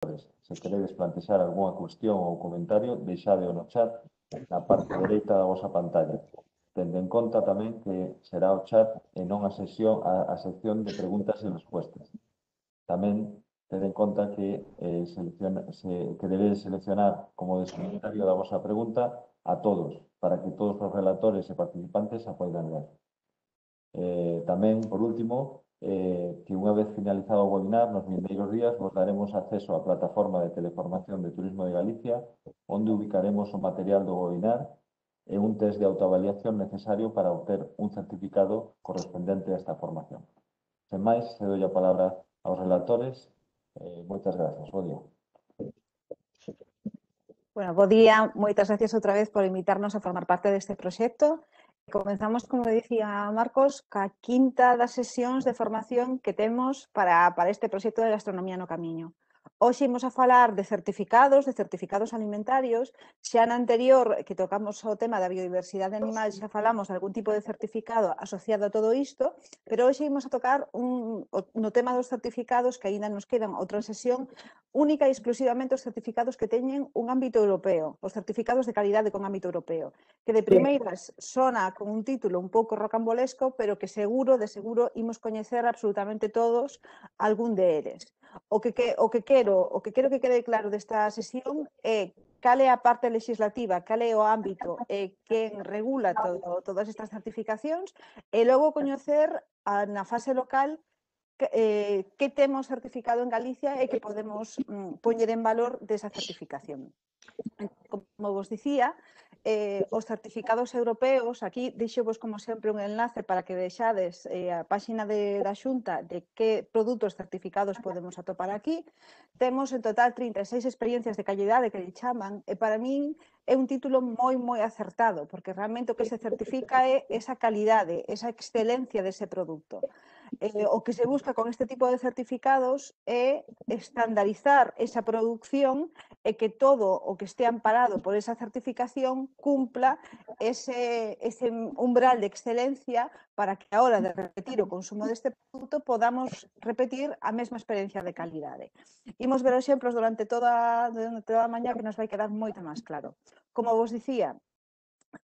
Se queredes plantexar algunha cuestión ou comentario, deixádeo no chat na parte dereita da vosa pantalla. Tendo en conta tamén que será o chat e non a sección de preguntas e respuestas. Tamén ten en conta que, que debedes seleccionar como destinatario da vosa pregunta a todos, para que todos os relatores e participantes a poidan ver. Tamén, por último, que unha vez finalizado o webinar, nos vindeiros días, vos daremos acceso á plataforma de teleformación de Turismo de Galicia, onde ubicaremos o material do webinar e un test de autoavaliación necesario para obter un certificado correspondente a esta formación. Sen máis, cedo a palabra aos relatores. Moitas grazas. Bo día. Bueno, bo día. Moitas gracias outra vez por invitarnos a formar parte deste proxecto. Comenzamos, como dicía Marcos, ca quinta das sesións de formación que temos para este proxecto de gastronomía no camiño. Hoxe imos a falar de certificados alimentarios. Xa na anterior, que tocamos o tema da biodiversidade animal, xa falamos de algún tipo de certificado asociado a todo isto, pero hoxe imos a tocar no tema dos certificados, que aínda nos quedan outra sesión, única e exclusivamente os certificados que teñen un ámbito europeo, os certificados de calidade con ámbito europeo, que de primeiras sona con un título un pouco rocambolesco, pero que de seguro, imos coñecer absolutamente todos algún deles. O que quero que quede claro desta sesión é cal é a parte legislativa, cal é o ámbito e quen regula todas estas certificacións, e logo coñecer na fase local que temos certificado en Galicia e que podemos poñer en valor desa certificación. Como vos dicía, os certificados europeos, aquí deixo-vos como sempre un enlace para que vexades a páxina da Xunta de que produtos certificados podemos atopar aquí. Temos en total 36 experiencias de calidade que lle chaman, e para min é un título moi acertado, porque realmente o que se certifica é esa calidade, esa excelencia dese produto. O que se busca con este tipo de certificados é estandarizar esa producción e que todo o que este amparado por esa certificación cumpla ese umbral de excelencia para que a hora de repetir o consumo deste produto podamos repetir a mesma experiencia de calidade. Imos ver exemplos durante toda a mañá que nos vai quedar moito máis claro. Como vos dicía,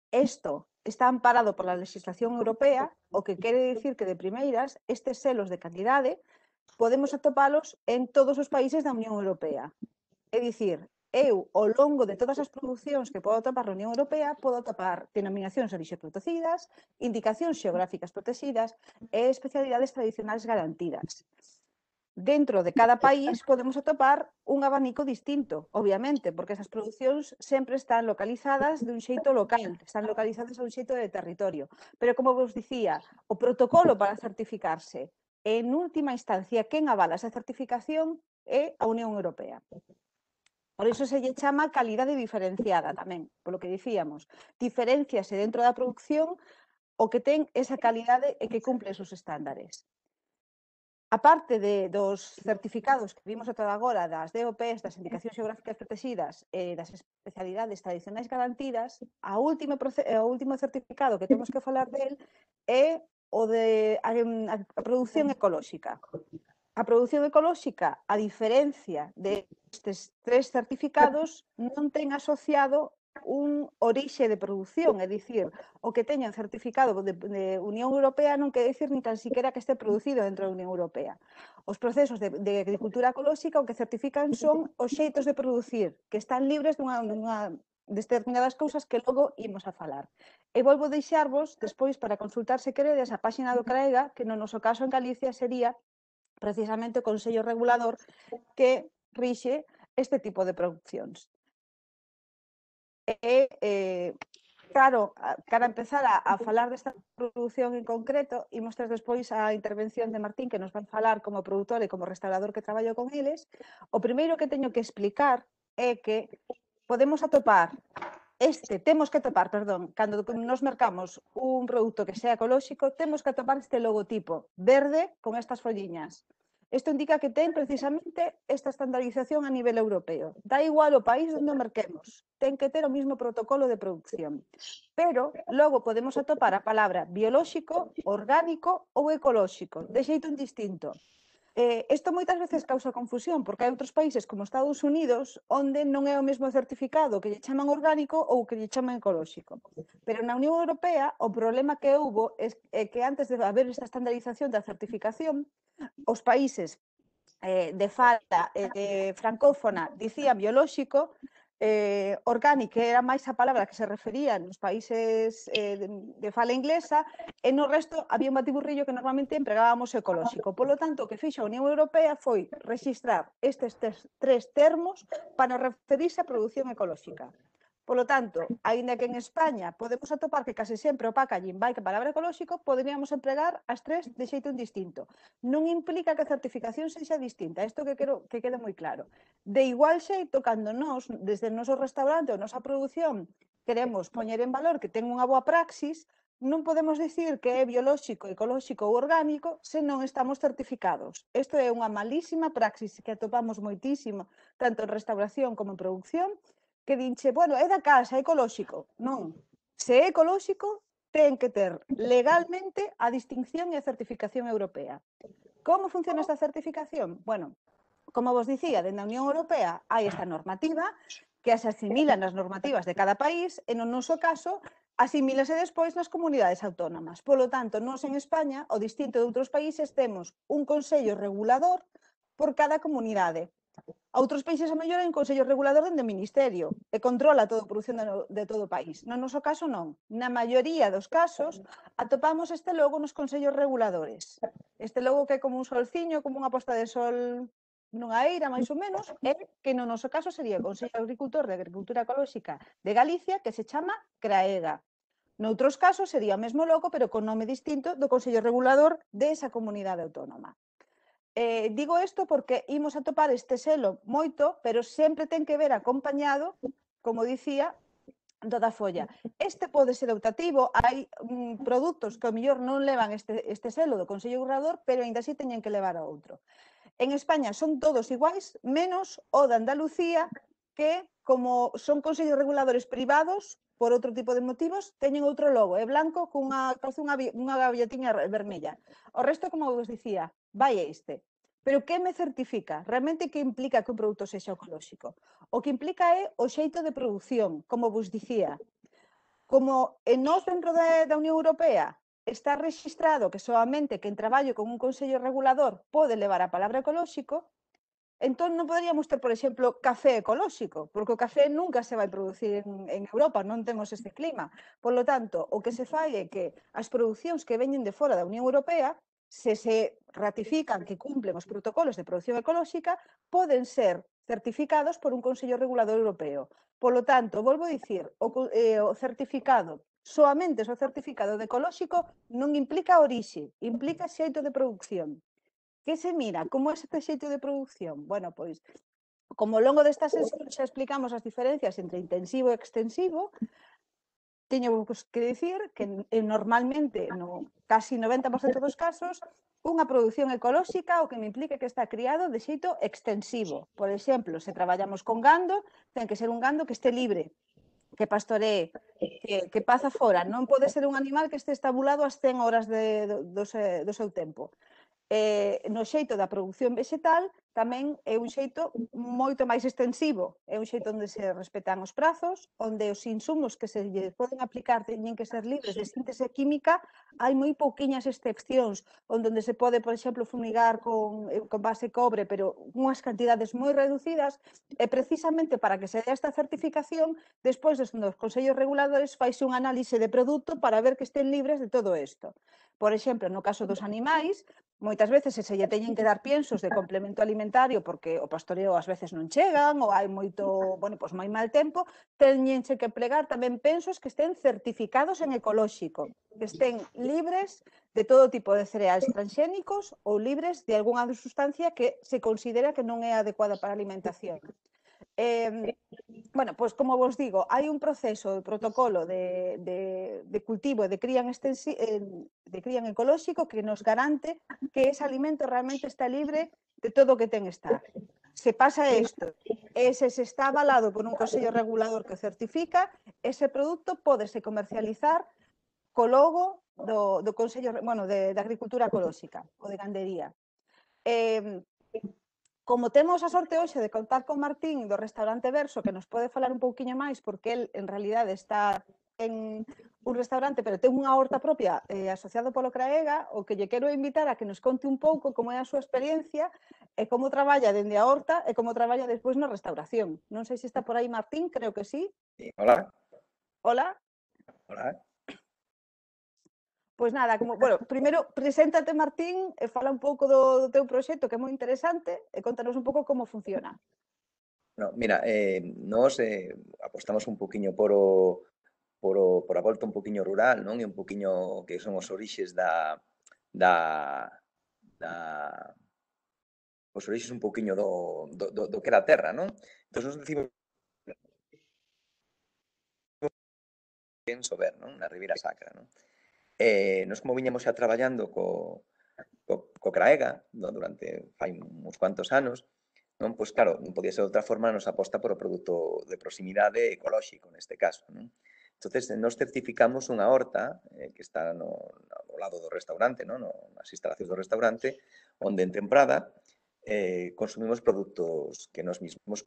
isto está amparado pola legislación europea, o que quere dicir que de primeiras estes selos de calidade podemos atopalos en todos os países da Unión Europea. É dicir, eu, ao longo de todas as producións que podo atopar na Unión Europea, podo atopar denominacións de orixe protegidas, indicacións xeográficas protegidas e especialidades tradicionais garantidas. Dentro de cada país podemos atopar un abanico distinto, obviamente, porque esas producións sempre están localizadas dun xeito local, están localizadas a un xeito de territorio. Pero, como vos dicía, o protocolo para certificarse, en última instancia, quen avala esa certificación é a Unión Europea. Por iso se lle chama calidade diferenciada tamén, polo que dicíamos. Diferenciase dentro da produción o que ten esa calidade e que cumple esos estándares. A parte dos certificados que vimos ata agora, das DOPs, das indicacións xeográficas protegidas e das especialidades tradicionais garantidas, o último certificado que temos que falar del é o de a produción ecolóxica. A produción ecolóxica, a diferencia destes tres certificados, non ten asociado un orixe de produción, é dicir, o que teñan certificado de Unión Europea non quere dicir ni tan siquiera que este producido dentro da Unión Europea. Os procesos de agricultura ecolóxica o que certifican son os xeitos de producir, que están libres dunha determinadas cousas que logo imos a falar. E volvo deixarvos, despois, para consultar se queredes, a páxina do CRAEGA, que no noso caso en Galicia sería precisamente o Consello Regulador que rixe este tipo de produccións. Claro, para empezar a falar desta produción en concreto, imos ter despois a intervención de Martín, que nos van falar como produtor e como restaurador que traballo con eles. O primeiro que teño que explicar é que temos que atopar, cando nos mercamos un produto que sea ecolóxico, temos que atopar este logotipo verde con estas folliñas. Isto indica que ten precisamente esta estandarización a nivel europeo. Da igual o país onde o merquemos, ten que ter o mismo protocolo de producción. Pero logo podemos atopar a palabra biolóxico, orgánico ou ecolóxico, de xeito indistinto. Isto moitas veces causa confusión, porque hai outros países como Estados Unidos onde non é o mesmo certificado que lle chaman orgánico ou que lle chaman ecolóxico. Pero na Unión Europea o problema que houbo é que antes de haber esta estandarización da certificación, os países de fala francófona dicían biolóxico, orgánico era máis a palabra que se refería nos países de fala inglesa, e no resto había un batiburrillo que normalmente empregábamos ecolóxico. Polo tanto, o que fixo a Unión Europea foi registrar estes tres termos para referirse á produción ecolóxica. Polo tanto, aínda que en España podemos atopar que case sempre o packaging vai que a palabra ecolóxico, poderíamos empregar as tres de xeito indistinto. Non implica que a certificación sexa distinta, isto que quero que quede moi claro. De igual xeito, cando nós, desde o noso restaurante ou nosa produción, queremos poñer en valor que ten unha boa praxis, non podemos dicir que é biolóxico, ecolóxico ou orgánico se non estamos certificados. Isto é unha malísima praxis que atopamos moitísimo, tanto en restauración como en producción, que dinche, bueno, é da casa, é ecolóxico. Non. Se é ecolóxico, ten que ter legalmente a distinción e a certificación europea. Como funciona esta certificación? Bueno, como vos dicía, dentro da Unión Europea hai esta normativa que se asimila nas normativas de cada país e no noso caso asimílase despois nas comunidades autónomas. Polo tanto, nós en España, ao distinto de outros países, temos un consello regulador por cada comunidade. A outros países a mellor hai un consello regulador dende o Ministerio e controla toda a produción de todo o país. No noso caso non. Na maioría dos casos atopamos este logo nos consellos reguladores. Este logo que é como un solciño, como unha posta de sol nunha eira, máis ou menos, é que no noso caso sería o Consello Agricultor de Agricultura Ecolóxica de Galicia, que se chama CRAEGA. Noutros casos sería o mesmo logo, pero con nome distinto do Consello Regulador desa comunidade autónoma. Digo isto porque imos atopar este selo moito, pero sempre ten que ver acompañado, como dicía, da folla. Este pode ser optativo, hai produtos que ao mellor non levan este selo do Consello Regulador, pero aínda así teñen que levar a outro. En España son todos iguais, menos o de Andalucía, que como son consellos reguladores privados, por outro tipo de motivos, teñen outro logo, é blanco cunha gavietiña vermella. O resto, como vos dicía, vai este. Pero que me certifica? Realmente que implica que un produto sexa ecolóxico? O que implica é o xeito de produción, como vos dicía. Como nós dentro da Unión Europea está registrado que solamente quen traballo con un consello regulador pode levar a palabra ecolóxico, entón non poderíamos ter, por exemplo, café ecolóxico, porque o café nunca se vai producir en Europa, non temos este clima. Por lo tanto, o que se fai é que as producións que veñen de fora da Unión Europea, se ratifican que cumplen os protocolos de produción ecolóxica, poden ser certificados por un Consello Regulador Europeo. Por lo tanto, volvo a dicir, o certificado, soamente o certificado de ecolóxico non implica orixe, implica xeito de produción. Que se mira? Como é este xeito de produción? Bueno, pois, como ao longo desta sesión xa explicamos as diferencias entre intensivo e extensivo, teño que dicir que normalmente, no casi 90% dos casos, unha produción ecolóxica o que me implica que está criado de xeito extensivo. Por exemplo, se traballamos con gando, ten que ser un gando que este libre, que pastoree, que paza fora. Non pode ser un animal que este estabulado ás 100 horas do seu tempo. No xeito da produción vegetal tamén é un xeito moito máis extensivo, é un xeito onde se respetan os prazos, onde os insumos que se lle poden aplicar teñen que ser libres de síntese química, hai moi pouquiñas excepcións, onde se pode, por exemplo, fumigar con base cobre, pero unhas cantidades moi reducidas, e precisamente para que se dé esta certificación, despois dos consellos reguladores faise un análise de produto para ver que estén libres de todo isto. Por exemplo, no caso dos animais, moitas veces se lle teñen que dar piensos de complemento alimentario porque o pastoreo ás veces non chegan ou hai moito, bueno, pois moi mal tempo, teñense que empregar tamén pensos que estén certificados en ecolóxico, que estén libres de todo tipo de cereais transxénicos ou libres de algunha sustancia que se considera que non é adecuada para a alimentación. Bueno, pois como vos digo, hai un proceso de protocolo de cultivo e de cría en ecolóxico que nos garante que ese alimento realmente está libre de todo o que ten estar. Se pasa isto, se está avalado por un consello regulador que certifica, ese produto pódese comercializar co logo do Consello, bueno, de Agricultura Ecolóxica ou de Gandería. Como temos a sorte hoxe de contar con Martín do restaurante Verso, que nos pode falar un pouquiño máis, porque el, en realidade, está en un restaurante, pero ten unha horta propia asociado polo CRAEGA, o que lle quero invitar a que nos conte un pouco como é a súa experiencia e como traballa dende a horta e como traballa despois na restauración. Non sei se está por aí Martín, creo que sí. Hola. Hola. Hola. Pois nada, bueno, primeiro preséntate Martín e fala un pouco do teu proxecto que é moi interesante e contanos un pouco como funciona. No, mira, nós apostamos un poquinho por a volta un poquinho rural, non? E un poquinho que son os orixes os orixes un poquinho do que era a terra, non? Entón, nos decimos en Sober, non? Na Ribeira Sacra, non? Nos como viñamos xa traballando co CRAEGA durante fai uns cuantos anos, non? Pois claro, non podía ser de outra forma a nosa aposta por o produto de proximidade ecolóxico neste caso, non? Entonces, nos certificamos unha horta que está no lado do restaurante, non? Nas instalacións do restaurante, onde en temporada consumimos produtos que nos mismos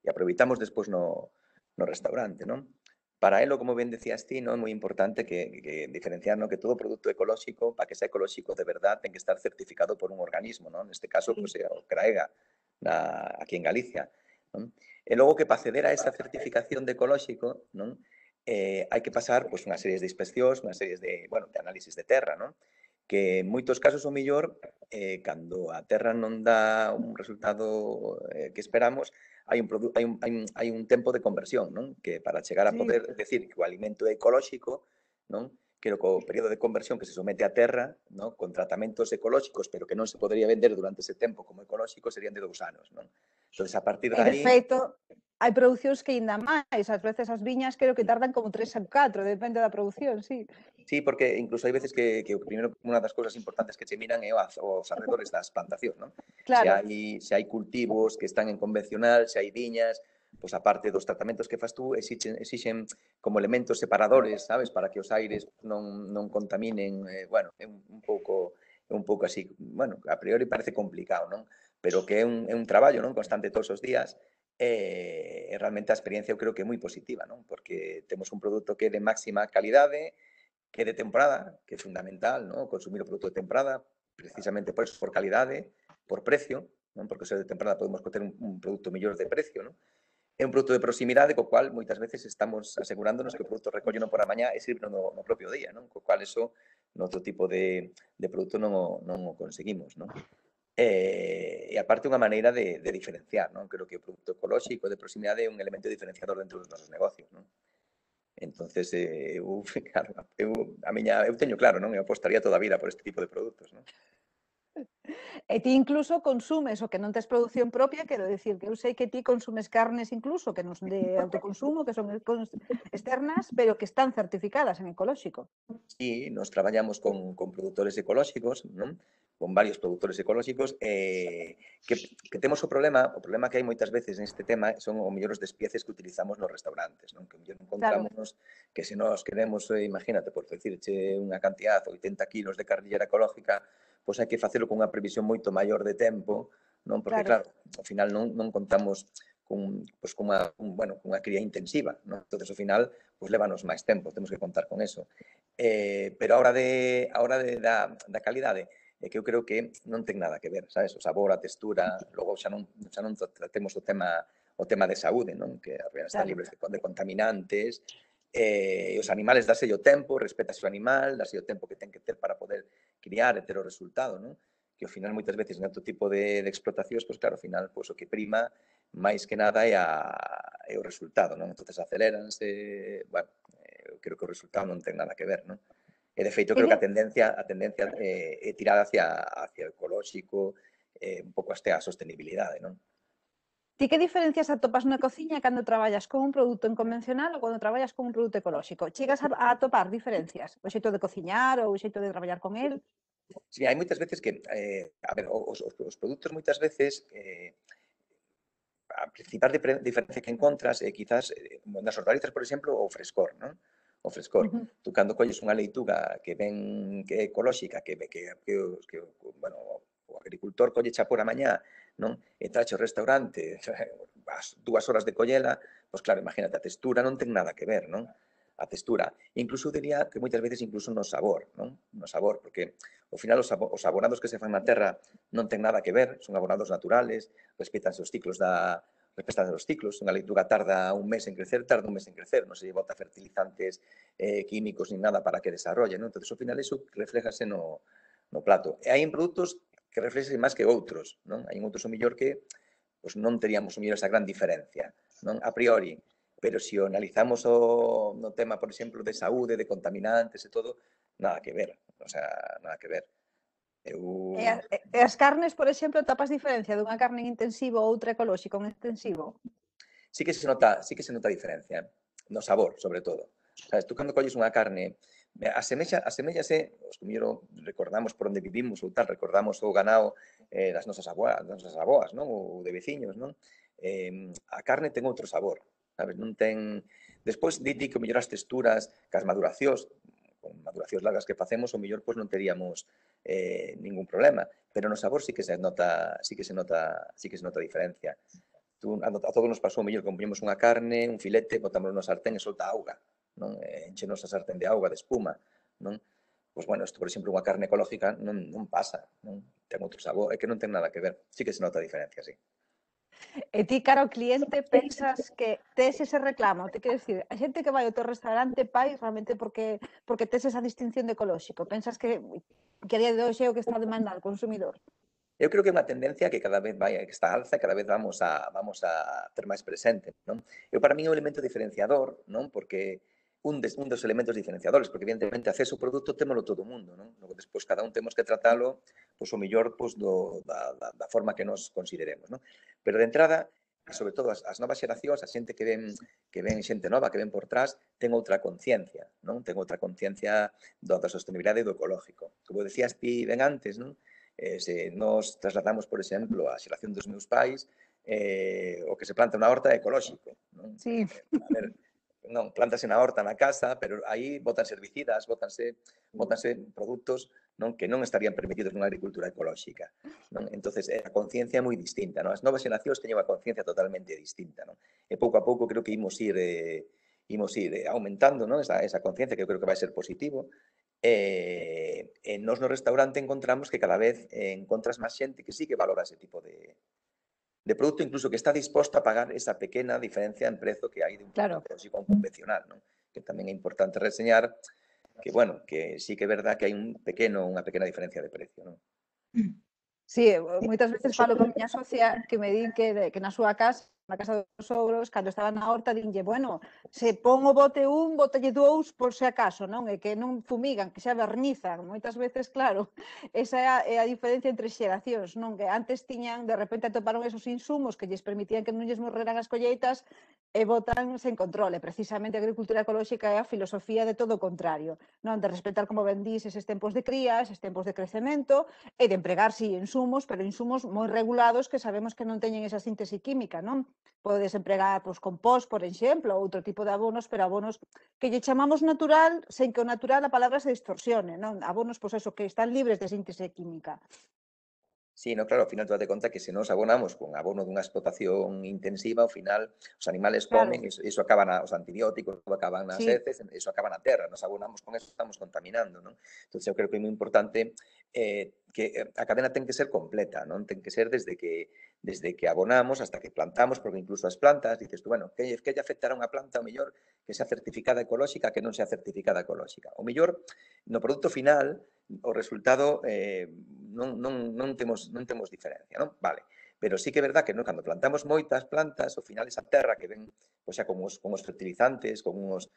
e aproveitamos despois no restaurante, non? Para elo, como ben decías ti, non é moi importante que diferenciar, non? Que todo produto ecolóxico, para que sea ecolóxico de verdad, ten que estar certificado por un organismo, non? Neste caso, pois, o CRAEGA, aquí en Galicia, non? E logo que para acceder a esa certificación de ecolóxico, non? Hai que pasar pois, unha serie de inspeccións, unha serie de, bueno, de análisis de terra, non? Que en moitos casos, o mellor, cando a terra non dá un resultado que esperamos, hai un tempo de conversión, non? Que para chegar a poder decir que o alimento é ecolóxico, non? Que co período de conversión que se somete á terra, non? Con tratamentos ecolóxicos, pero que non se podería vender durante ese tempo como ecolóxico, serían de 2 anos, non? Entón, a partir de aí... aí... De feito, hai producións que ainda máis, ás veces as viñas creo que tardan como 3 ou 4, depende da produción, sí. Sí, porque incluso hai veces que primeiro unha das cousas importantes que che miran é os arredores das plantacións, non? Claro. Se hai cultivos que están en convencional, se hai viñas, pois aparte dos tratamentos que fas tú, exixen como elementos separadores, sabes, para que os aires non contaminen, bueno, é un pouco así, bueno, a priori parece complicado, non? Pero que é un traballo, non, constante todos os días, e realmente a experiencia eu creo que é moi positiva, non? Porque temos un produto que é de máxima calidade, que é de temporada, que é fundamental, non? Consumir o produto de temporada, precisamente por eso, por calidade, por precio, non? Porque se de temporada podemos ter un produto mellor de precio, non? É un produto de proximidade co cual moitas veces estamos asegurándonos que o produto recolleno por a mañá e sirve no propio día, non? Co cual eso, no outro tipo de produto non o conseguimos, non? E aparte unha maneira de diferenciar, non? Creo que o produto ecolóxico de proximidade é un elemento diferenciador dentro dos nosos negocios, non? Entonces, claro, eu teño claro, non? Eu apostaría toda a vida por este tipo de produtos, non? E ti incluso consumes o que non tes produción propia, quero dicir que eu sei que ti consumes carnes incluso que non son de autoconsumo, que son externas, pero que están certificadas en ecolóxico. Sí, nos traballamos con produtores ecolóxicos, non? Con varios produtores ecolóxicos, que temos o problema que hai moitas veces neste tema son o mellor os despieces que utilizamos nos restaurantes, non? Que mellor encontramos que se nós queremos, imagínate, por decirche unha cantidad, 80 kilos de carnillera ecológica, pois hai que facelo con unha previsión moito maior de tempo, non? Porque claro, ao final non contamos cunha cría intensiva, non? Entonces, ao final, pois lévanos máis tempo, temos que contar con eso. Pero a hora da calidade, é que eu creo que non ten nada que ver, sabes? O sabor, a textura, logo xa non temos o tema de saúde, non? Que están libres de contaminantes, os animales dáselle o tempo, respétase o animal, dáselle o tempo que ten que ter para poder criar e ter o resultado, non? Que ao final moitas veces en outro tipo de explotacións, pois claro, ao final pois o que prima máis que nada é o resultado, non? Entonces aceléranse, bueno, eu creo que o resultado non ten nada que ver, non? E de feito creo que a tendencia é tirada hacia o ecolóxico, un pouco hasta a sostenibilidade, non? Ti que diferencias atopas na cociña cando traballas con un produto en convencional ou cando traballas con un produto ecolóxico? Chegas a atopar diferencias? O xeito de cociñar ou o xeito de traballar con el? Sí, hai moitas veces que, a ver, os produtos moitas veces, a principal diferencia que encontras é quizás nas hortalizas, por exemplo, o frescor, non? o frescor. Tú cando colles unha leituga que ven que é ecolóxica, bueno, o agricultor colle xa por a mañá, non? E traxe ao restaurante, as 2 horas de collela, pois claro, imagínate, a textura non ten nada que ver, non? A textura. Incluso diría que moitas veces incluso no sabor, non? No sabor, porque ao final os abonados que se fan na terra non ten nada que ver, son abonados naturales, respétanse os ciclos Unha leituga tarda un mes en crecer, non se lle bota fertilizantes químicos ni nada para que desarrolle, non? Entón, ao final, iso reflejase no plato. E hai produtos que reflexen máis que outros, non? Hai outros, o mellor, que pois non teríamos o mellor esa gran diferencia, non? A priori, pero se o analizamos no tema, por exemplo, de saúde, de contaminantes e todo, nada que ver, o sea, nada que ver. E as carnes, por exemplo, tapas diferencia dunha carne en intensivo ou outra ecolóxica en intensivo? Sí que se nota a diferencia, no sabor, sobre todo. Sabes, tú cando colles unha carne, aseméllase, os que mellor recordamos por onde vivimos ou tal, recordamos o ganado das nosas aboas, non? Ou de veciños, non? A carne ten outro sabor, sabes? Non ten... Despois, di que o mellor as texturas, que as maduracións, con maduracións largas que facemos, o mellor pois non teríamos ningún problema, pero no sabor sí que se nota a diferencia. A todos nos pasou mellor que poñemos unha carne, un filete, botámoslo na sartén e solta auga, non? Enchenos a sartén de auga, de espuma, non? Pois, bueno, isto, por exemplo, unha carne ecológica non pasa, non? Ten outro sabor, é que non ten nada que ver. Sí que se nota a diferencia, sí. E ti, cara ao cliente, pensas que tes ese reclamo? Te quero dicir, a xente que vai ao teu restaurante vai realmente porque tes esa distinción de ecolóxico. Pensas que a día de hoxe é o que está demandando o consumidor? Eu creo que é unha tendencia que cada vez vai, que está alza, cada vez vamos a ter máis presente, non? Para min é un elemento diferenciador, non? Porque un dos elementos diferenciadores, porque evidentemente acceso ao produto témolo todo o mundo, non? Logo, despois, cada un temos que tratalo, pois, o mellor, pois, da forma que nos consideremos, non? Pero, de entrada, e sobre todo as novas xeracións, a xente que ven xente nova, que ven por trás, ten outra conciencia, non? Ten outra conciencia da sostenibilidade e do ecológico. Como decías ti ben antes, non? Se nos trasladamos, por exemplo, á xeración dos meus pais, o que se planta na horta é ecolóxico, non? Sí. A ver, non, plantase na horta na casa, pero aí botanse herbicidas, botanse produtos, non, que non estarían permitidos nunha agricultura ecolóxica, non? Entonces, a conciencia é moi distinta, non? As novas xeracións teñen unha conciencia totalmente distinta, non? E pouco a pouco creo que imos ir aumentando, non? Esa conciencia, que eu creo que vai ser positivo. Nos no restaurante encontramos que cada vez encontras máis xente que sí que valora ese tipo de produto, incluso que está disposto a pagar esa pequena diferencia en prezo que hai de un produto ecolóxico a un convencional, non? Que tamén é importante reseñar que, bueno, que sí que é verdad que hai unha pequena diferencia de precio, non? Sí, moitas veces falo con miña socia que me din que na súa casa, na casa dos sogros, cando estaba na horta, dinlle, bueno, se pon o bote un, bótalle 2 por se acaso, non? E que non fumigan, que xa vernizan. Moitas veces, claro, esa é a diferencia entre xeracións, non? Que antes tiñan, de repente atoparon esos insumos que lles permitían que non lles morreran as colleitas e botan sen control. E precisamente a agricultura ecolóxica é a filosofía de todo o contrario, non? De respetar, como ben dís, eses tempos de cría, eses tempos de crecemento e de empregar, si, insumos, pero insumos moi regulados que sabemos que non teñen esa síntese química, non? Podes empregar compost, por exemplo, ou outro tipo de abonos, pero abonos que lle chamamos natural, sen que o natural a palabra se distorsione, non? Abonos, pois eso, que están libres de síntese química. Sí, no, claro, ao final tú date conta que se nos abonamos con abono dunha explotación intensiva, ao final os animales comen, iso acaba os antibióticos acaban nas heces, iso acaba na terra, nos abonamos con eso, estamos contaminando, non? Entón, eu creo que é moi importante que a cadena ten que ser completa, non? Ten que ser desde que abonamos hasta que plantamos, porque incluso as plantas, dices tú, bueno, que lle afectará unha planta ao mellor que sea certificada ecolóxica que non sea certificada ecolóxica. O mellor, no produto final, o resultado non temos diferencia, non? Vale. Pero sí que é verdad que cando plantamos moitas plantas, ao final esa terra que ven pois xa con os fertilizantes, con os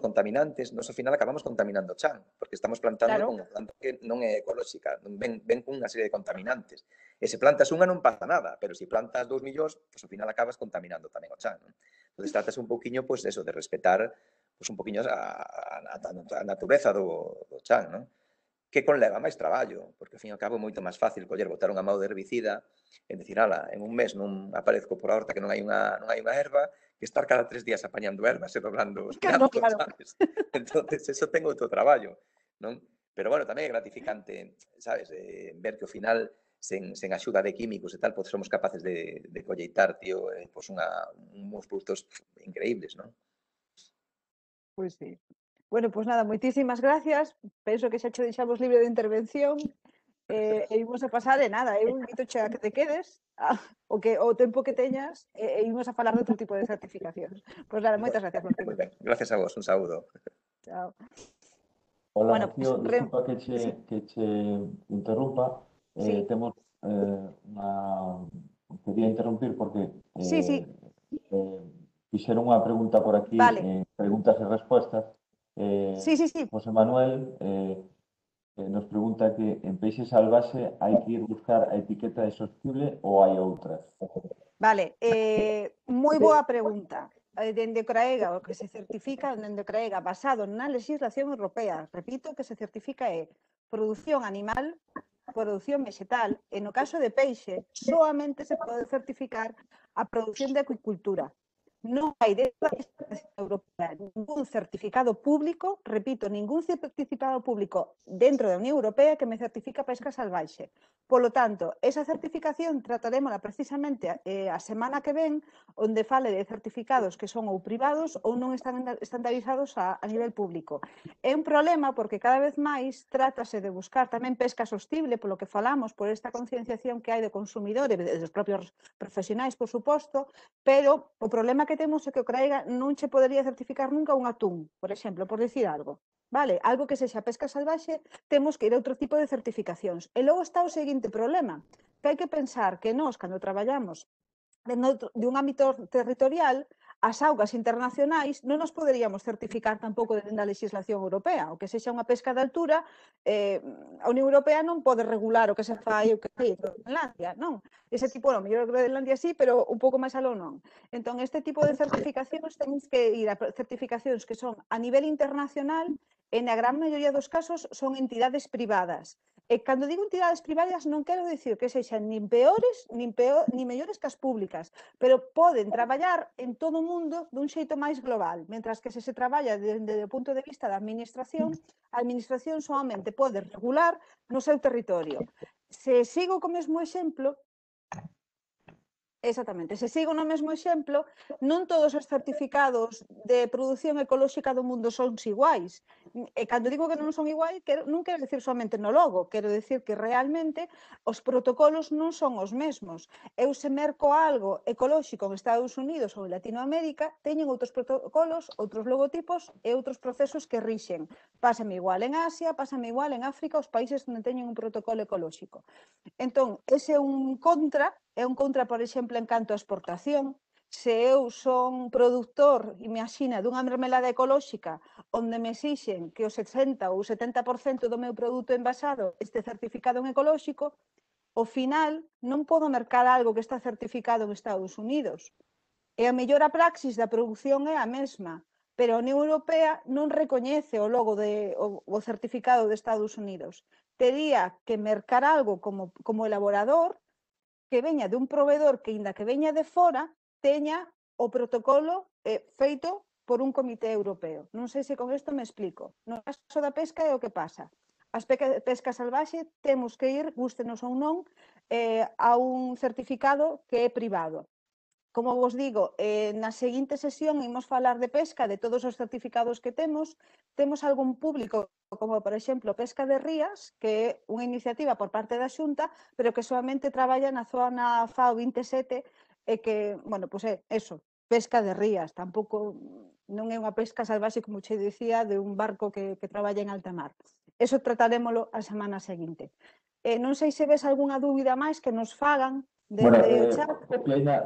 contaminantes, nos ao final acabamos contaminando o chan, porque estamos plantando con unha planta que non é ecolóxica, ven con unha serie de contaminantes. E se plantas unha non pasa nada, pero se plantas 2 millóns, pois ao final acabas contaminando tamén o chan, non? Entón, tratas un poquinho, pois, eso, de respetar pois un poquinho a natureza do chan, non? Que conleva máis traballo, porque, ao fin e ao cabo, é moito máis fácil coller, botar unha mao de herbicida É dicir, ala, en un mes non aparezco por a horta que non hai unha herba, que estar cada 3 días apañando herbas e dobrando os Claro, piantos, claro. sabes? Entonces, eso ten outro traballo, non? Pero, bueno, tamén é gratificante, sabes, ver que ao final, sen axuda de químicos e tal, pois somos capaces de colleitar, tío, pois uns produtos increíbles, non? Pois sí. Bueno, pois nada, moitísimas gracias. Penso que xa che deixamos libre de intervención. E imos a pasar, e nada, eu invito a que te quedes o tempo que teñas e imos a falar de outro tipo de certificacións. Pois nada, moitas gracias, Moi Martín. ben, gracias a vos, un saúdo. Chao. Hola, Bueno, pues, Rocío, disculpa sí, que che interrumpa. sí, Temos quería interrumpir porque sí, sí, eh, fixeron unha pregunta por aquí, vale. preguntas e respostas. Sí, sí, sí, José Manuel nos pregunta que en peixe salvaxe hai que ir buscar a etiqueta de sostible ou hai outras? vale. Moi boa pregunta. Dende CRAEGA, o que se certifica dende CRAEGA basado na legislación europea, repito, que se certifica é produción animal, produción vegetal, e no caso de peixe, solamente se pode certificar a produción de acuicultura. Non hai dentro da legislación europea ningún certificado público, repito, ningún certificado público dentro da Unión Europea que me certifica pesca salvaxe. Polo tanto, esa certificación tratarémola precisamente a semana que ven, onde fale de certificados que son ou privados ou non están estandarizados a nivel público. É un problema porque cada vez máis trátase de buscar tamén pesca sostible, polo que falamos, por esta concienciación que hai de consumidores, dos propios profesionais, por suposto, pero o problema que temos é que o CRAEGA non che podería certificar nunca un atún, por exemplo, por decir algo. Vale, algo que sexa pesca salvaxe, temos que ir a outro tipo de certificacións. E logo está o seguinte problema, que hai que pensar que nós, cando traballamos de un ámbito territorial, as augas internacionais non nos poderíamos certificar tampouco dentro da legislación europea. O que sexa unha pesca de altura, a Unión Europea non pode regular o que se fai o que sei, en Groenlandia, non? Ese tipo, no, mellor Groenlandia sí, pero un pouco máis aló non. Entón, este tipo de certificacións temos que ir a certificacións que son a nivel internacional e na gran maioría dos casos son entidades privadas. E cando digo entidades privadas non quero dicir que sexan nin peores nin mellores que as públicas, pero poden traballar en todo o mundo dun xeito máis global, mentras que se traballa desde o punto de vista da administración, a administración solamente pode regular no seu territorio. Se sigo co mesmo exemplo, exactamente, se sigo no mesmo exemplo, non todos os certificados de produción ecolóxica do mundo son iguais. E cando digo que non son iguais, non quero dicir somente no logo, quero dicir que realmente os protocolos non son os mesmos. Eu se merco algo ecolóxico en Estados Unidos ou en Latinoamérica, teñen outros protocolos, outros logotipos e outros procesos que rixen. Pásame igual en Asia, pásame igual en África, os países onde teñen un protocolo ecolóxico. Entón, ese é un contra, por exemplo, en canto a exportación. Se eu son produtor, imagina, dunha mermelada ecolóxica onde me exixen que o 60 ou 70% do meu produto envasado este certificado en ecolóxico, ao final non podo mercar algo que está certificado en Estados Unidos. E a mellor a praxis da produción é a mesma, pero a Unión Europea non recoñece o logo o certificado de Estados Unidos. Tería que mercar algo como elaborador que veña de un proveedor que, inda que veña de fora, teña o protocolo feito por un comité europeo. Non sei se con isto me explico. No caso da pesca é o que pasa. As pesca salvaxe temos que ir, gústenos ou non, a un certificado que é privado. Como vos digo, na seguinte sesión imos falar de pesca, de todos os certificados que temos algún público, como por exemplo Pesca de Rías, que é unha iniciativa por parte da Xunta, pero que solamente traballa na zona FAO 27 e que, bueno, pois é eso, pesca de rías, tampouco non é unha pesca salvaxe, como che dicía, de un barco que traballa en alta mar. Eso tratarémolo a semana seguinte. Non sei se ves algunha dúbida máis que nos fagan Bueno, dende o chat.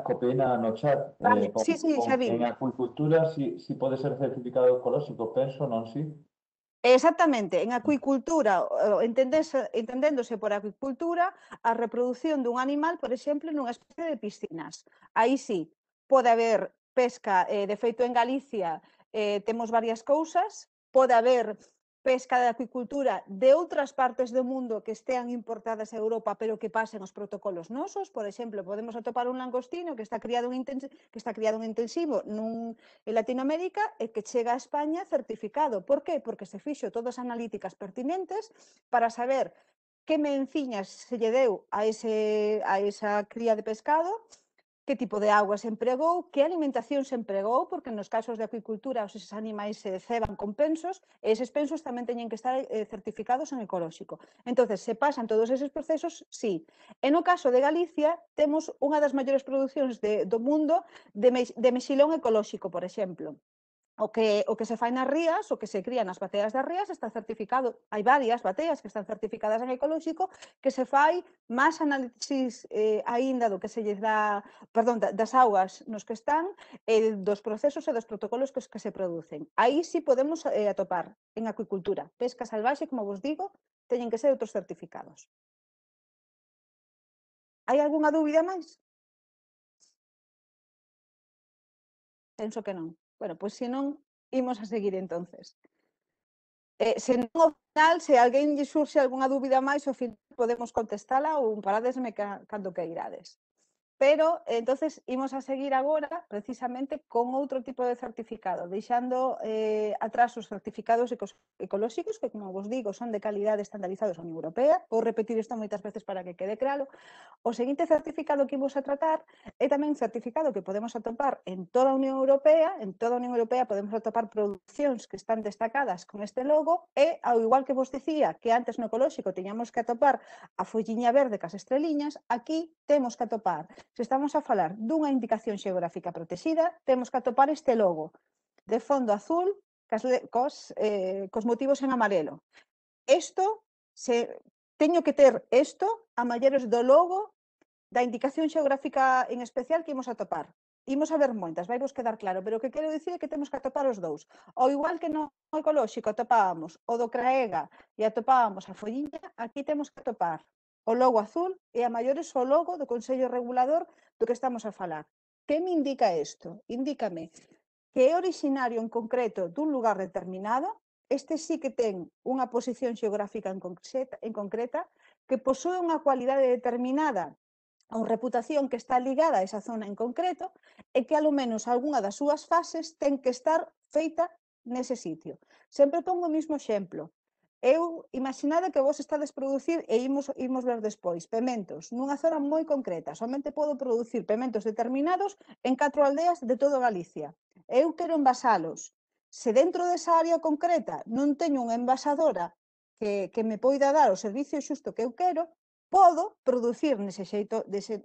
copiei no chat, Vale, sí, xa vin. en acuicultura si pode ser certificado ecolóxico, penso, non si? Exactamente, en acuicultura, entendéndose por acuicultura, a reproducción dun animal, por exemplo, nunha especie de piscinas. Aí sí, pode haber pesca, de feito en Galicia temos varias cousas, pode haber pesca de acuicultura de outras partes do mundo que estean importadas a Europa pero que pasen os protocolos nosos. Por exemplo, podemos atopar un langostino que está criado en intensivo en Latinoamérica e que chega a España certificado. Por qué? Porque se fixo todas as analíticas pertinentes para saber que menciñas se lle deu a esa cría de pescado, que tipo de auga se empregou, que alimentación se empregou, porque nos casos de acuicultura os eses animais se ceban con pensos, e eses pensos tamén teñen que estar certificados en ecolóxico. Entonces, se pasan todos eses procesos, sí. E no caso de Galicia, temos unha das maiores producións do mundo de mexilón ecolóxico, por exemplo. O que se fai nas rías, o que se cría nas bateas das rías está certificado. Hai varias bateas que están certificadas en ecolóxico, que se fai máis análisis aínda do que se lles dá, perdón, das augas nos que están, dos procesos e dos protocolos que se producen. Aí sí podemos atopar en acuicultura. Pesca salvaxe, como vos digo, teñen que ser outros certificados. Hai algunha dúbida máis? Penso que non. Bueno, pois se non, imos a seguir entonces. Se non ao final, se alguén lle surxe algunha dúbida máis, ao final podemos contestala ou paradesme cando que irades. Pero, entonces, imos a seguir agora, precisamente, con outro tipo de certificado, deixando atrás os certificados ecolóxicos, que, como vos digo, son de calidade estandarizados na Unión Europea. Vou repetir isto moitas veces para que quede claro. O seguinte certificado que imos a tratar é tamén un certificado que podemos atopar en toda a Unión Europea. En toda a Unión Europea podemos atopar producións que están destacadas con este logo e, ao igual que vos dicía que antes no ecolóxico teñamos que atopar a folliña verde cas estreliñas, aquí temos que atopar. Se estamos a falar dunha indicación xeográfica protexida, temos que atopar este logo de fondo azul cos motivos en amarelo. Teño que ter isto a maiores do logo da indicación xeográfica en especial que imos atopar. Imos a ver moitas, vai vos quedar claro, pero o que quero dicir é que temos que atopar os dous. Ao igual que no ecolóxico atopábamos o do Craega e atopábamos a folliña, aquí temos que atopar o logo azul e a maiores o logo do Consello Regulador do que estamos a falar. Que me indica isto? Indícame que é originario en concreto dun lugar determinado. Este sí que ten unha posición xeográfica en concreta, que posúe unha cualidade determinada ou reputación que está ligada a esa zona en concreto e que, alo menos, algunha das súas fases ten que estar feita nese sitio. Sempre pongo o mesmo exemplo. Imaginade que vos estades producir, e imos ver despois, pementos nunha zona moi concreta. Somente podo producir pementos determinados en 4 aldeas de todo Galicia. Eu quero envasalos. Se dentro desa área concreta non teño unha envasadora que me poida dar o servicio xusto que eu quero, podo producir nese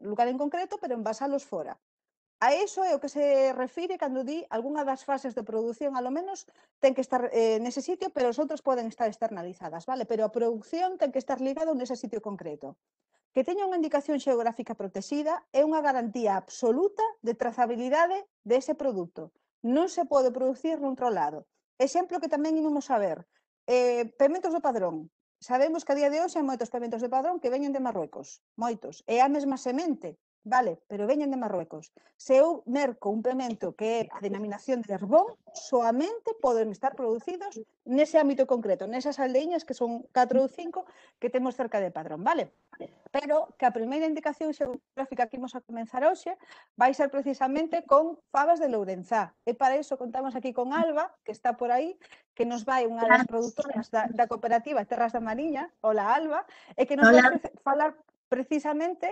lugar en concreto, pero envasalos fora. A iso é o que se refire cando di algunha das fases de produción, alo menos, ten que estar nese sitio, pero os outros poden estar externalizadas, vale? Pero a produción ten que estar ligada nese sitio concreto. Que teña unha indicación xeográfica protexida é unha garantía absoluta de trazabilidade dese produto. Non se pode producir noutro lado. Exemplo que tamén imos a ver. Pementos do Padrón. Sabemos que a día de hoxe hai moitos pementos de Padrón que veñen de Marruecos. Moitos. É a mesma semente, vale, pero veñen de Marruecos. Se eu merco un pemento que é a denominación de Herbón, soamente poden estar producidos nese ámbito concreto, nesas aldeiñas que son 4 ou 5 que temos cerca de Padrón, vale? Pero que a primeira indicación xeográfica que imos a comenzar hoxe vai ser precisamente con fabas de Lourenzá. E para iso contamos aquí con Alba, que está por aí, que nos vai unha das produtoras da cooperativa Terras da Mariña. Hola, Alba, e que nos vai falar precisamente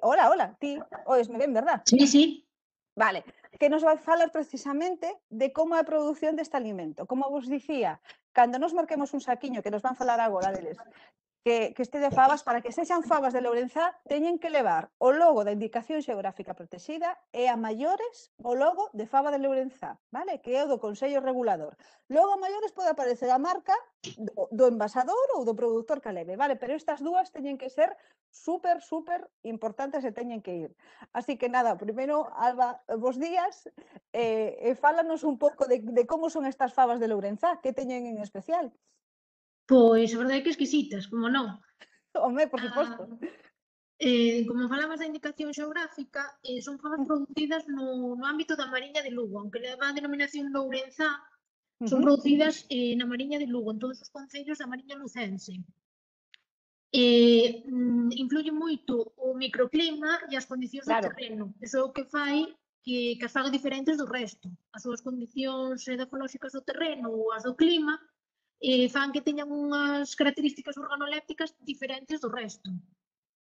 hola, ti oesme ben, verdad? Sí. Vale, que nos vai falar precisamente de como é a produción deste alimento. Como vos dicía, cando nos marquemos un saquiño, que nos van falar agora deles, que este de fabas, para que sexan fabas de Lourenzá, teñen que levar o logo da indicación xeográfica protexida e a maiores o logo de faba de Lourenzá, vale? Que é o do Consello Regulador. Logo a maiores pode aparecer a marca do envasador ou do produtor que leve, vale? Pero estas dúas teñen que ser super importantes e teñen que ir. Así que nada, primeiro, Alba, bos días, e fálanos un pouco de como son estas fabas de Lourenzá, que teñen en especial. Pois, a verdade é que exquisitas, como non. Home, por suposto. Como falabas da indicación xeográfica, son fabas producidas no ámbito da Mariña de Lugo, aunque leva a denominación Lourenzá, Son producidas na Mariña de Lugo, en todos os concellos da Mariña Lucense. Influye moito o microclima e as condicións do Claro. terreno. Iso é o que fai que as faga diferentes do resto. As súas condicións edafolóxicas do terreno ou as do clima fan que teñan unhas características organolépticas diferentes do resto.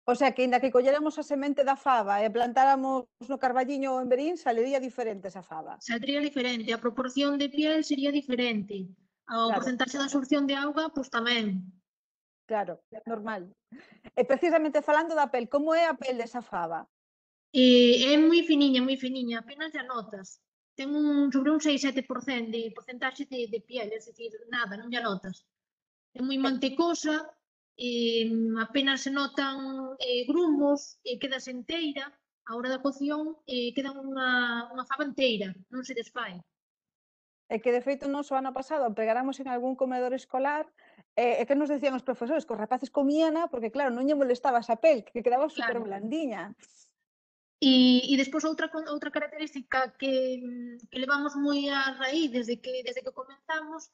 O sea, que inda que colléramos a semente da fava e plantáramos no Carballiño ou en Verín, salería diferente esa fava. Saldría diferente, a proporción de piel sería diferente. O Claro. porcentaxe de absorción de auga, pois tamén. Claro, normal. E precisamente falando da pel, como é a pel desa fava? É moi finiña, apenas ya notas. Ten sobre un 6-7% de porcentaxe de piel, é dicir, nada, non ya notas. É moi mantecosa, apenas se notan grumos, quedas enteira, a hora da cocción queda unha fava enteira, non se desfai. É que, de feito, nós o ano pasado pegáramos en algún comedor escolar e que nos decían os profesores que os rapaces comíana porque, claro, non lle molestaba esa pel, que quedaba super Claro. blandiña. E despois outra característica que levamos moi a raíz desde que comenzamos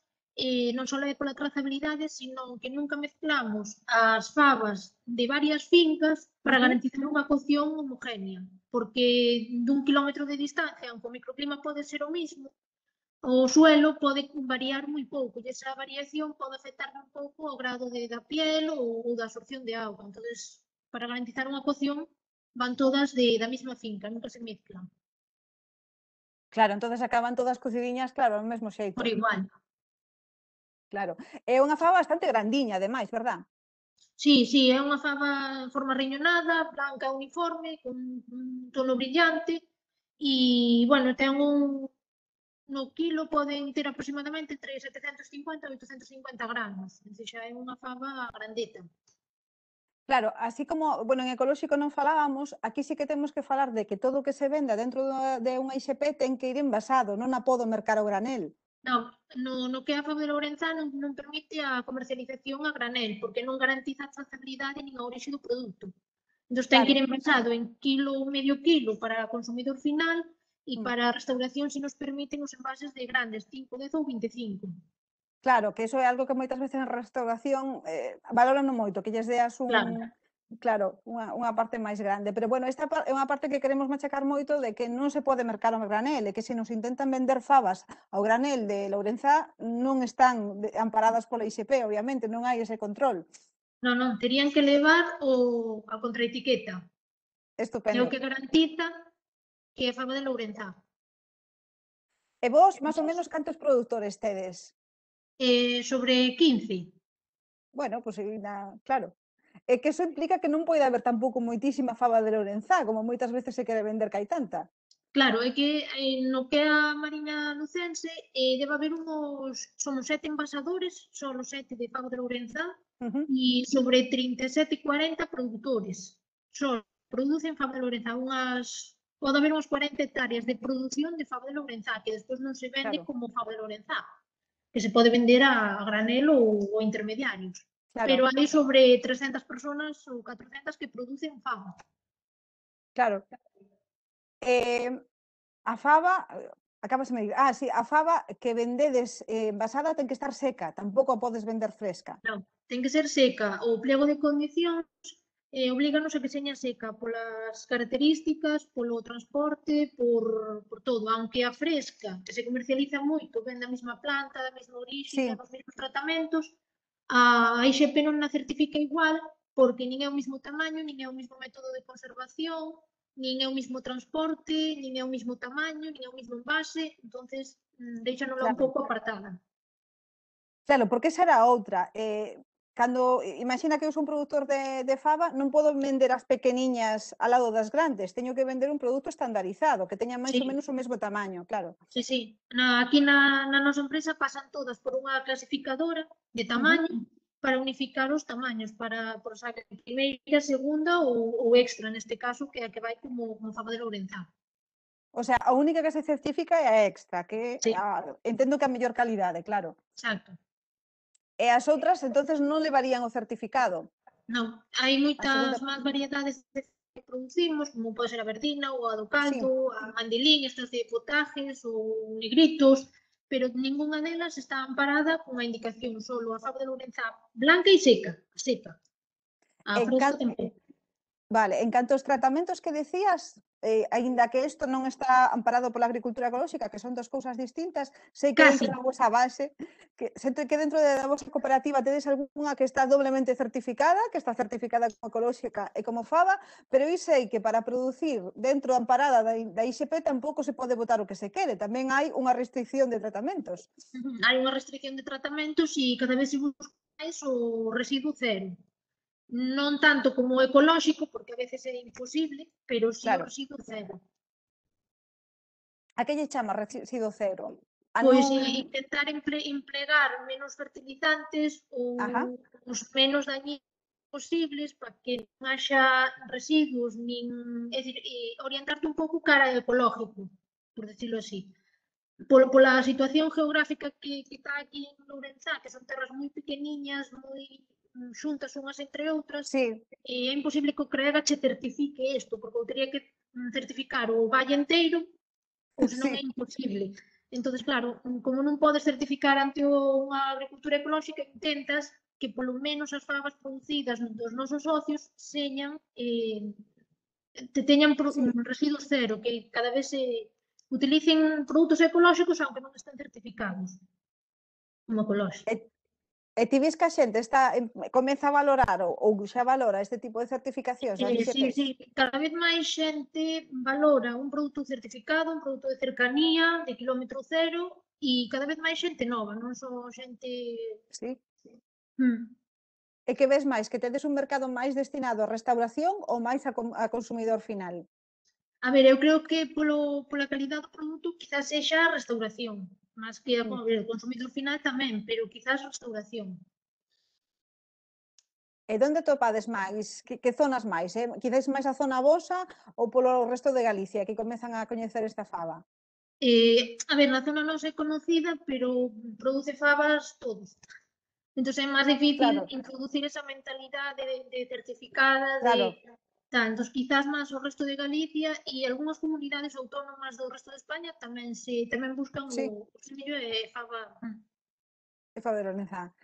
non só é pola trazabilidade, sino que nunca mezclamos as fabas de varias fincas para garantizar unha cocción homogénea, porque dun quilómetro de distancia, aunque o microclima pode ser o mismo, o suelo pode variar moi pouco e esa variación pode afectar un pouco o grado da piel ou da absorción de auga. Entonces, para garantizar unha cocción van todas da mesma finca, nunca se mezclan. Claro, entonces acaban todas cocidiñas, claro, ao mesmo xeito. Por igual. Claro. É unha fava bastante grandiña, ademais, verdad? Sí, é unha fava en forma riñonada, blanca uniforme, con un tono brillante e, bueno, ten no quilo poden ter aproximadamente entre 750 e 850 gramos, xa é unha fava grandeta. Claro, así como, bueno, en ecolóxico non falábamos, aquí sí que temos que falar de que todo o que se venda dentro de unha ISP ten que ir envasado, non a podo mercar ao granel. Non, no que é a fava de Lourenzá non permite a comercialización a granel, porque non garantiza a trazabilidade nin a orixe do produto. Entón ten que ir envasado en quilo ou medio quilo para o consumidor final e para a restauración se nos permiten os envases de grandes, 5, 10 ou 25. Claro, que iso é algo que moitas veces en restauración valoran moito, que lles deas unha parte máis grande. Pero, bueno, esta é unha parte que queremos machacar moito de que non se pode mercar ao granel, e que se nos intentan vender favas ao granel de Lourenzá non están amparadas pola ISP, obviamente, non hai ese control. Non, terían que levar a contraetiqueta. Estupendo. É o que garantiza que é fava de Lourenzá. E vos, máis ou menos, cantos produtores tedes? Sobre 15. Bueno, pois, claro. É que eso implica que non pode haber tampouco moitísima fava de Lourenzá, como moitas veces se quere vender que hai tanta. Claro, é que no que é a Mariña Lucense debe haber somos 7 envasadores, só os 7 de fava de Lourenzá, e sobre 37, 40 produtores. Só producen fava de Lourenzá, pode haber unhas 40 hectáreas de produción de fava de Lourenzá, que despois non se vende como fava de Lourenzá, que se pode vender a granel ou intermediarios. Pero hai sobre 300 personas ou 400 que producen fava. Claro. A fava, acabasme de dir, sí, a fava que vendedes envasada ten que estar seca, tampouco a podes vender fresca. Non, ten que ser seca. O pliego de condicións oblíganos a que seña seca polas características, polo transporte, por todo. Aunque a fresca, que se comercializa moito, ven da mesma planta, da mesma orixe, ten os mesmos tratamentos, a ISP non a certifica igual porque nin é o mesmo tamaño, nin é o mesmo método de conservación, nin é o mesmo transporte, nin é o mesmo tamaño, nin é o mesmo envase, entonces deixánola un pouco apartada. Claro, porque esa era outra. Cando, imagina que eu son produtor de fava, non podo vender as pequeniñas ao lado das grandes, teño que vender un produto estandarizado, que teña máis ou menos o mesmo tamaño, claro. Sí. Aquí na nosa empresa pasan todas por unha clasificadora de tamaño para unificar os tamaños, por saber primeira, segunda ou extra, neste caso, que é a que vai como fava de Lourenzá. O sea, a única que se certifica é a extra, que entendo que a mellor calidade, claro. Exacto. E as outras, entonces, non levarían o certificado? Non, hai moitas máis variedades que producimos, como pode ser a verdina, ou a do caldo, a mandilín, estas de potajes, ou negritos, pero ningunha delas está amparada cunha indicación, solo a fava de Lourenzá blanca e seca, a seca. A En fresca cal- tampouco. Vale, en canto aos tratamentos que decías, aínda que isto non está amparado pola agricultura ecolóxica, que son dos cousas distintas, sei que dentro Casi. da vosa base, que sento que dentro da vosa cooperativa tedes algunha que está doblemente certificada, que está certificada como ecolóxica e como FABA, pero eu sei que para producir dentro amparada da ISP tampouco se pode botar o que se quere, tamén hai unha restricción de tratamentos. Hai unha restricción de tratamentos e cada vez se busca máis o residuo cero. Non tanto como o ecolóxico, porque a veces é imposible, pero sí o Claro, residuo cero. a que lle chama residuo cero? A Pois non... intentar emplegar menos fertilizantes ou Ajá, os menos dañinos posibles para que non haxa residuos, nin, é dicir, orientarte un pouco cara ao ecológico, por decirlo así. Pola situación geográfica que está aquí en Lourenzá, que son terras moi pequeniñas, moi xuntas unhas entre outras, sí, é imposible que o CREGA che certifique isto, porque eu teria que certificar o valle inteiro, ou senón é sí. imposible. Entonces, claro, como non podes certificar ante unha agricultura ecolóxica, intentas que polo menos as fabas producidas dos nosos socios señan teñan Sí, residuos cero, que cada vez se utilicen produtos ecolóxicos aunque non estén certificados como ecolóxicos. e ti ves que a xente está, comeza a valorar ou xa valora este tipo de certificacións das Sí, ISPs? sí, cada vez máis xente valora un produto certificado, un produto de cercanía, de quilómetro cero, e cada vez máis xente nova, non só xente... Sí. Mm. E que ves máis, que tedes un mercado máis destinado á restauración ou máis a consumidor final? A ver, eu creo que pola calidad do produto quizás sexa a restauración, máis que a, Mm. a ver, o consumidor final tamén, pero quizás restauración. E onde topades máis? Que zonas máis? Quizás máis a zona vosa ou polo resto de Galicia, que comezan a coñecer esta faba? A ver, na zona non é conocida, pero produce fabas todos. Entón é máis difícil Claro, introducir esa mentalidade de certificada, de claro. tal. Entón, quizás máis o resto de Galicia e algunhas comunidades autónomas do resto de España tamén buscan Sí, o semillo e faba. de faba de Lourenzá.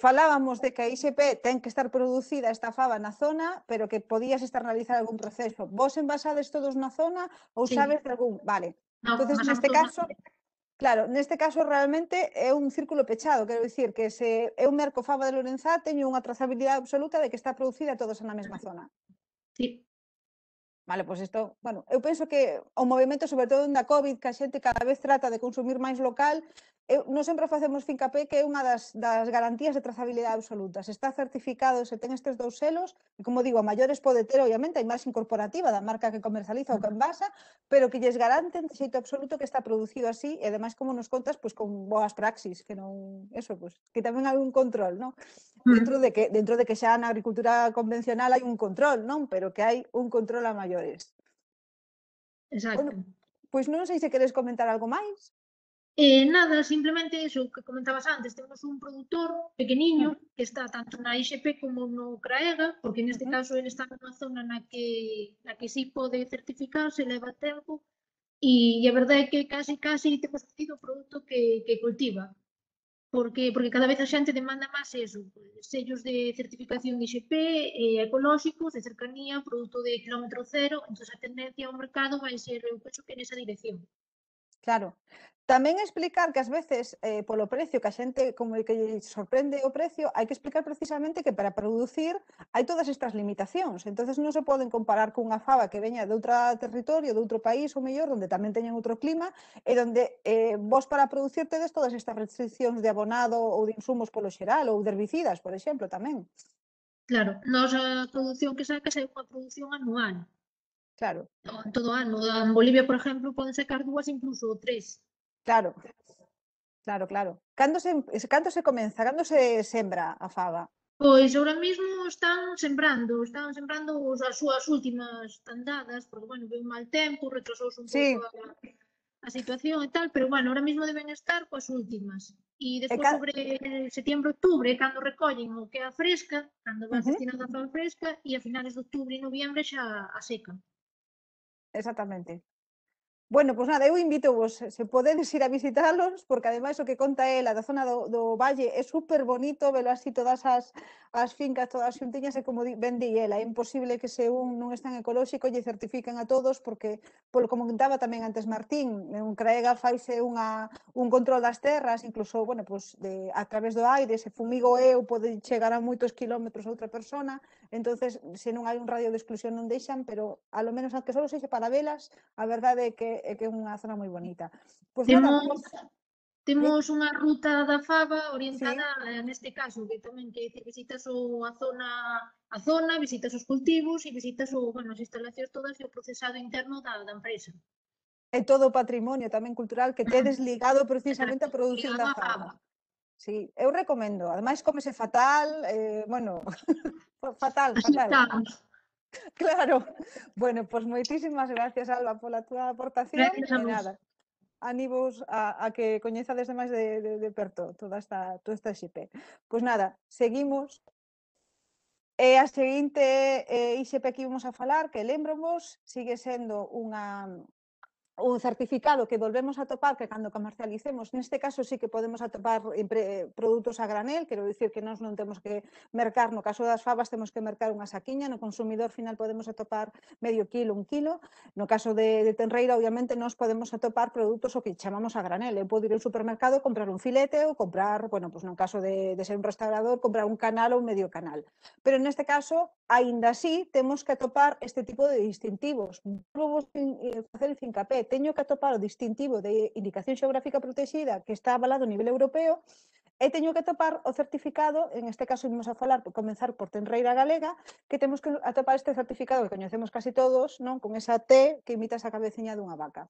Falábamos de que a ISP ten que estar producida esta faba na zona, pero que podías externalizar algún proceso. Vos envasades todos na zona ou Sí, sabes de algún? Vale. non, Entonces, pasamos neste todos na caso, claro, neste caso realmente é un círculo pechado, quero dicir que se eu merco faba de Lourenzá teño unha trazabilidade absoluta de que está producida todos na mesma zona. sí. Vale, pois isto, bueno, eu penso que o movimento, sobre todo na COVID, que a xente cada vez trata de consumir máis local, non sempre facemos fincapé que é unha das garantías de trazabilidade absoluta. Se está certificado, se ten estes dous selos, e como digo, a maiores pode ter, obviamente, a imaxe incorporativa da marca que comercializa ou que envasa, pero que lles garanten de xeito absoluto que está producido así, e ademais, como nos contas, pois con boas praxis, que non, eso, pois, que tamén hai un control, non? Dentro de que xa na agricultura convencional hai un control, non? Pero que hai un control a maiores. Bueno, Exacto. pois non sei se queres comentar algo máis. Nada, simplemente eso que comentabas antes, temos un produtor pequeniño que está tanto na IXP como no CRAEGA, porque neste caso ele está nunha zona na que sí pode certificarse, leva tempo, e a verdade é que casi temos tido o produto que cultiva. Porque cada vez a xente demanda máis eso, sellos de certificación IXP, ecolóxicos, de cercanía, produto de quilómetro cero, entón a tendencia ao mercado vai ser, eu penso que nesa dirección. Claro. Tamén explicar que ás veces, polo precio, que a xente como que lle sorprende o precio, hai que explicar precisamente que para producir hai todas estas limitacións. Entonces non se poden comparar cunha faba que veña de outro territorio, de outro país, ou mellor, onde tamén teñen outro clima, e donde vos para producir tedes todas estas restriccións de abonado ou de insumos polo xeral, ou de herbicidas, por exemplo, tamén. Claro, nós a produción que sacas é unha produción anual, Claro, todo o ano. En Bolivia, por exemplo, poden sacar 2, incluso 3. claro, claro. Cando se comeza, cando se sembra a faba? Pois agora mesmo están sembrando as súas últimas tandadas, porque, bueno, veu mal tempo, retrasouse un pouco Sí, a situación e tal, pero, bueno, ahora mesmo deben estar coas últimas. E e despois sobre setembro, outubro, cando recollen o que é a fresca, cando vas Ujú, destinando a faba fresca, e a finales de outubro e noviembre xa a seca. exactamente. Bueno, pois nada, eu invito vos, se podedes ir a visitalos, porque ademais o que conta ela da zona do Valle é super bonito, velo así todas as fincas todas xuntiñas, e como ben di ela, é imposible que se un non está en ecolóxico lle certifiquen a todos, porque, polo como comentaba tamén antes Martín, en Craega faise un control das terras, incluso, bueno, pois a través do aire, se fumigo eu, pode chegar a moitos kilómetros a outra persona, entonces se non hai un radio de exclusión non deixan, pero a lo menos aunque só sexa para velas, a verdade é que é unha zona moi bonita. Pois nada, Temos Temos unha ruta da faba sí, orientada, neste caso, que tamén que dicir, visitas a zona, visitas os cultivos e visitas bueno, as instalacións todas e o procesado interno da empresa. é todo o patrimonio tamén cultural que tedes ligado precisamente á Exacto, produción ligado da á faba. fava. Sí, eu recomendo. Ademais, cómese fatal, bueno, fatal, fatal. Aceptamos. Claro. Bueno, pois moitísimas gracias, Alba, pola túa aportación. Gracias a E vos. nada, anivos a que coñezades máis de perto toda esta XP. Pois nada, seguimos. E a seguinte IXP que íbamos a falar, que lembromos, sigue sendo un certificado que volvemos a topar que cando comercialicemos, neste caso sí que podemos atopar produtos a granel, quero dicir que nós non temos que mercar, no caso das fabas temos que mercar unha saquiña, no consumidor final podemos atopar medio quilo, un quilo, no caso de tenreira obviamente nós podemos atopar produtos o que chamamos a granel, eu podo ir ao supermercado comprar un filete ou comprar, bueno, pues no caso de ser un restaurador, comprar un canal ou medio canal, pero neste caso, aínda así, temos que atopar este tipo de distintivos. Vou facer fincapé, teño que atopar o distintivo de indicación xeográfica protexida que está avalado a nivel europeo e teño que atopar o certificado, en este caso vamos a falar, comenzar por Tenreira Galega, que temos que atopar este certificado que coñecemos casi todos, non, con esa T que imita esa cabeciña dunha vaca.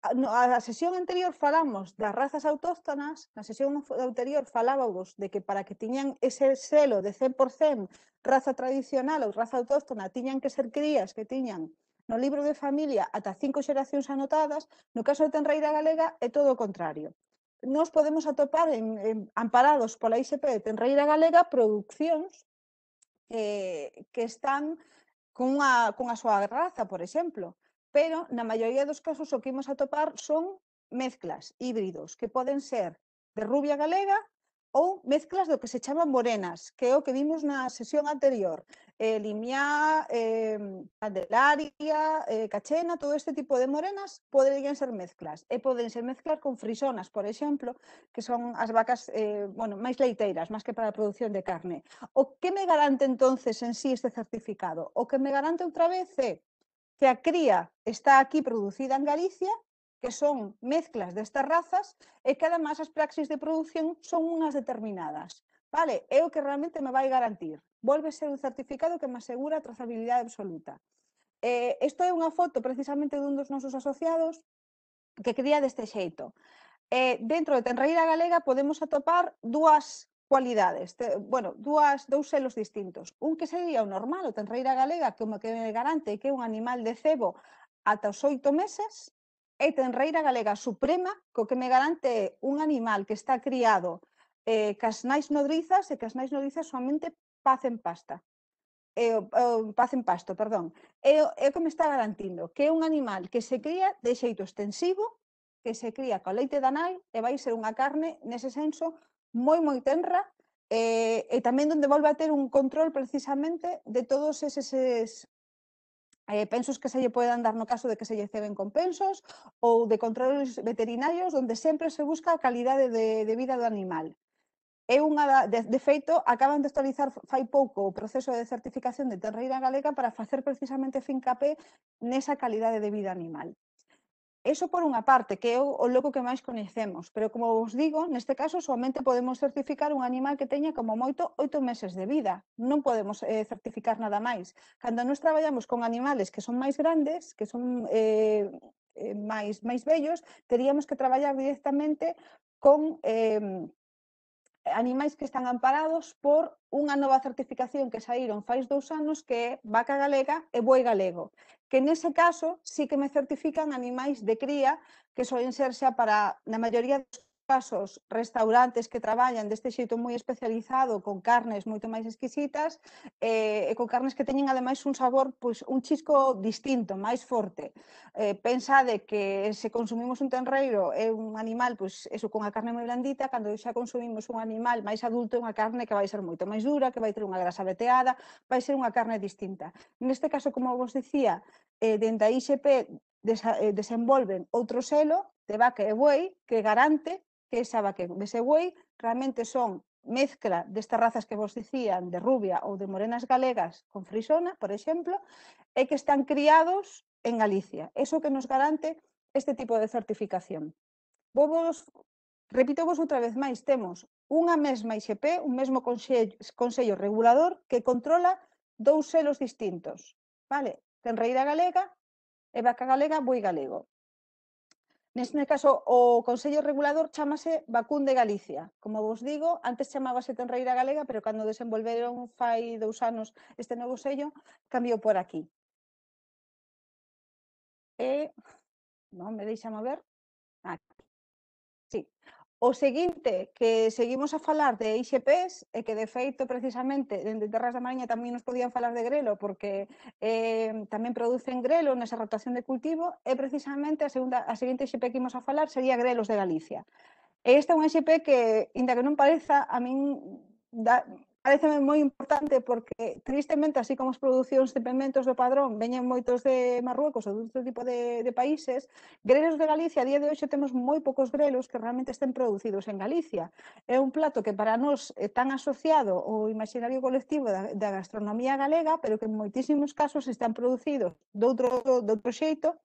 A sesión anterior falamos das razas autóctonas, na sesión anterior falábamos de que para que tiñan ese selo de 100% raza tradicional ou raza autóctona tiñan que ser crías que tiñan no libro de familia ata 5 xeracións anotadas, no caso de Tenreira Galega é todo o contrario. Nos podemos atopar amparados pola ISP de Tenreira Galega producións que están cunha súa raza, por exemplo, pero na maioría dos casos o que imos atopar son mezclas híbridos que poden ser de rubia galega ou mezclas do que se chaman morenas, que é o que vimos na sesión anterior. Limiá, Candelaria, Cachena, todo este tipo de morenas poderían ser mezclas. E poden ser mezclas con frisonas, por exemplo, que son as vacas bueno, máis leiteiras, máis que para a produción de carne. O que me garante entonces en sí este certificado? O que me garante outra vez é que a cría está aquí producida en Galicia, que son mezclas destas razas e que además as praxis de produción son unhas determinadas. Vale, é o que realmente me vai garantir. Volve ser un certificado que me asegura a trazabilidade absoluta. Isto é unha foto precisamente dun dos nosos asociados que cría deste xeito. Dentro de Tenreira Galega podemos atopar dúas cualidades, bueno, dous selos distintos. Un que sería o normal, o Tenreira Galega, que me garante que é un animal de cebo ata os 8 meses, e Tenreira Galega Suprema, co que me garante un animal que está criado cas nais nodrizas e que as nais nodrizas somente facen pasta. Facen pasto, perdón. É o que me está garantindo, que é un animal que se cría de xeito extensivo, que se cría co leite da nai e vai ser unha carne, nese senso, moi tenra e tamén onde volve a ter un control precisamente de todos eses pensos que se lle poden dar no caso de que se lle ceben con pensos ou de controles veterinarios onde sempre se busca a calidade de vida do animal. É de feito, acaban de actualizar fai pouco o proceso de certificación de Tenreira Galega para facer precisamente fincapé nesa calidade de vida animal. Eso por unha parte, que é o loco que máis coñecemos, pero como vos digo, neste caso somente podemos certificar un animal que teña como moito 8 meses de vida, non podemos certificar nada máis. Cando nós traballamos con animales que son máis grandes, que son máis vellos, teríamos que traballar directamente con animais que están amparados por unha nova certificación que saíron fai 2 anos que é vaca galega e boi galego, que nese caso sí que me certifican animais de cría que soen ser xa para, na maioría dos casos, restaurantes que traballan deste xeito moi especializado con carnes moito máis exquisitas e con carnes que teñen ademais un sabor, pois, un chisco distinto, máis forte. Pensade que se consumimos un tenreiro é un animal, pois, eso, con a carne moi blandita, cando xa consumimos un animal máis adulto é unha carne que vai ser moito máis dura, que vai ter unha grasa veteada, vai ser unha carne distinta. Neste caso, como vos dicía, dende a IXP desenvolven outro selo de vaca e buei que garante que esa vaca e ese buei realmente son mezcla destas razas que vos dicían de rubia ou de morenas galegas con frisona, por exemplo, e que están criados en Galicia. Eso que nos garante este tipo de certificación. Repito-vos outra vez máis, temos unha mesma IXP, un mesmo consello regulador que controla dous selos distintos, vale? Tenreira galega e vaca galega, boi galego. Neste caso, o Consello Regulador chámase Vacún de Galicia. Como vos digo, antes chamábase Tenreira Galega, pero cando desenvolveron fai 2 anos este novo sello, cambiou por aquí. Non me deixa mover. Aquí. Sí. O seguinte, que seguimos a falar de IXPs, e que de feito precisamente dende Terras da Mariña tamén nos podían falar de grelo, porque tamén producen grelo nesa rotación de cultivo, e precisamente a seguinte IXP que imos a falar sería grelos de Galicia. E esta é unha IXP que, inda que non pareza, a min pareceme moi importante porque, tristemente, así como as producións de pementos do Padrón veñen moitos de Marruecos ou de outro tipo de países, grelos de Galicia, a día de hoxe temos moi poucos grelos que realmente estén producidos en Galicia. É un plato que para nós é tan asociado ao imaginario colectivo da gastronomía galega, pero que en moitísimos casos están producidos de outro xeito,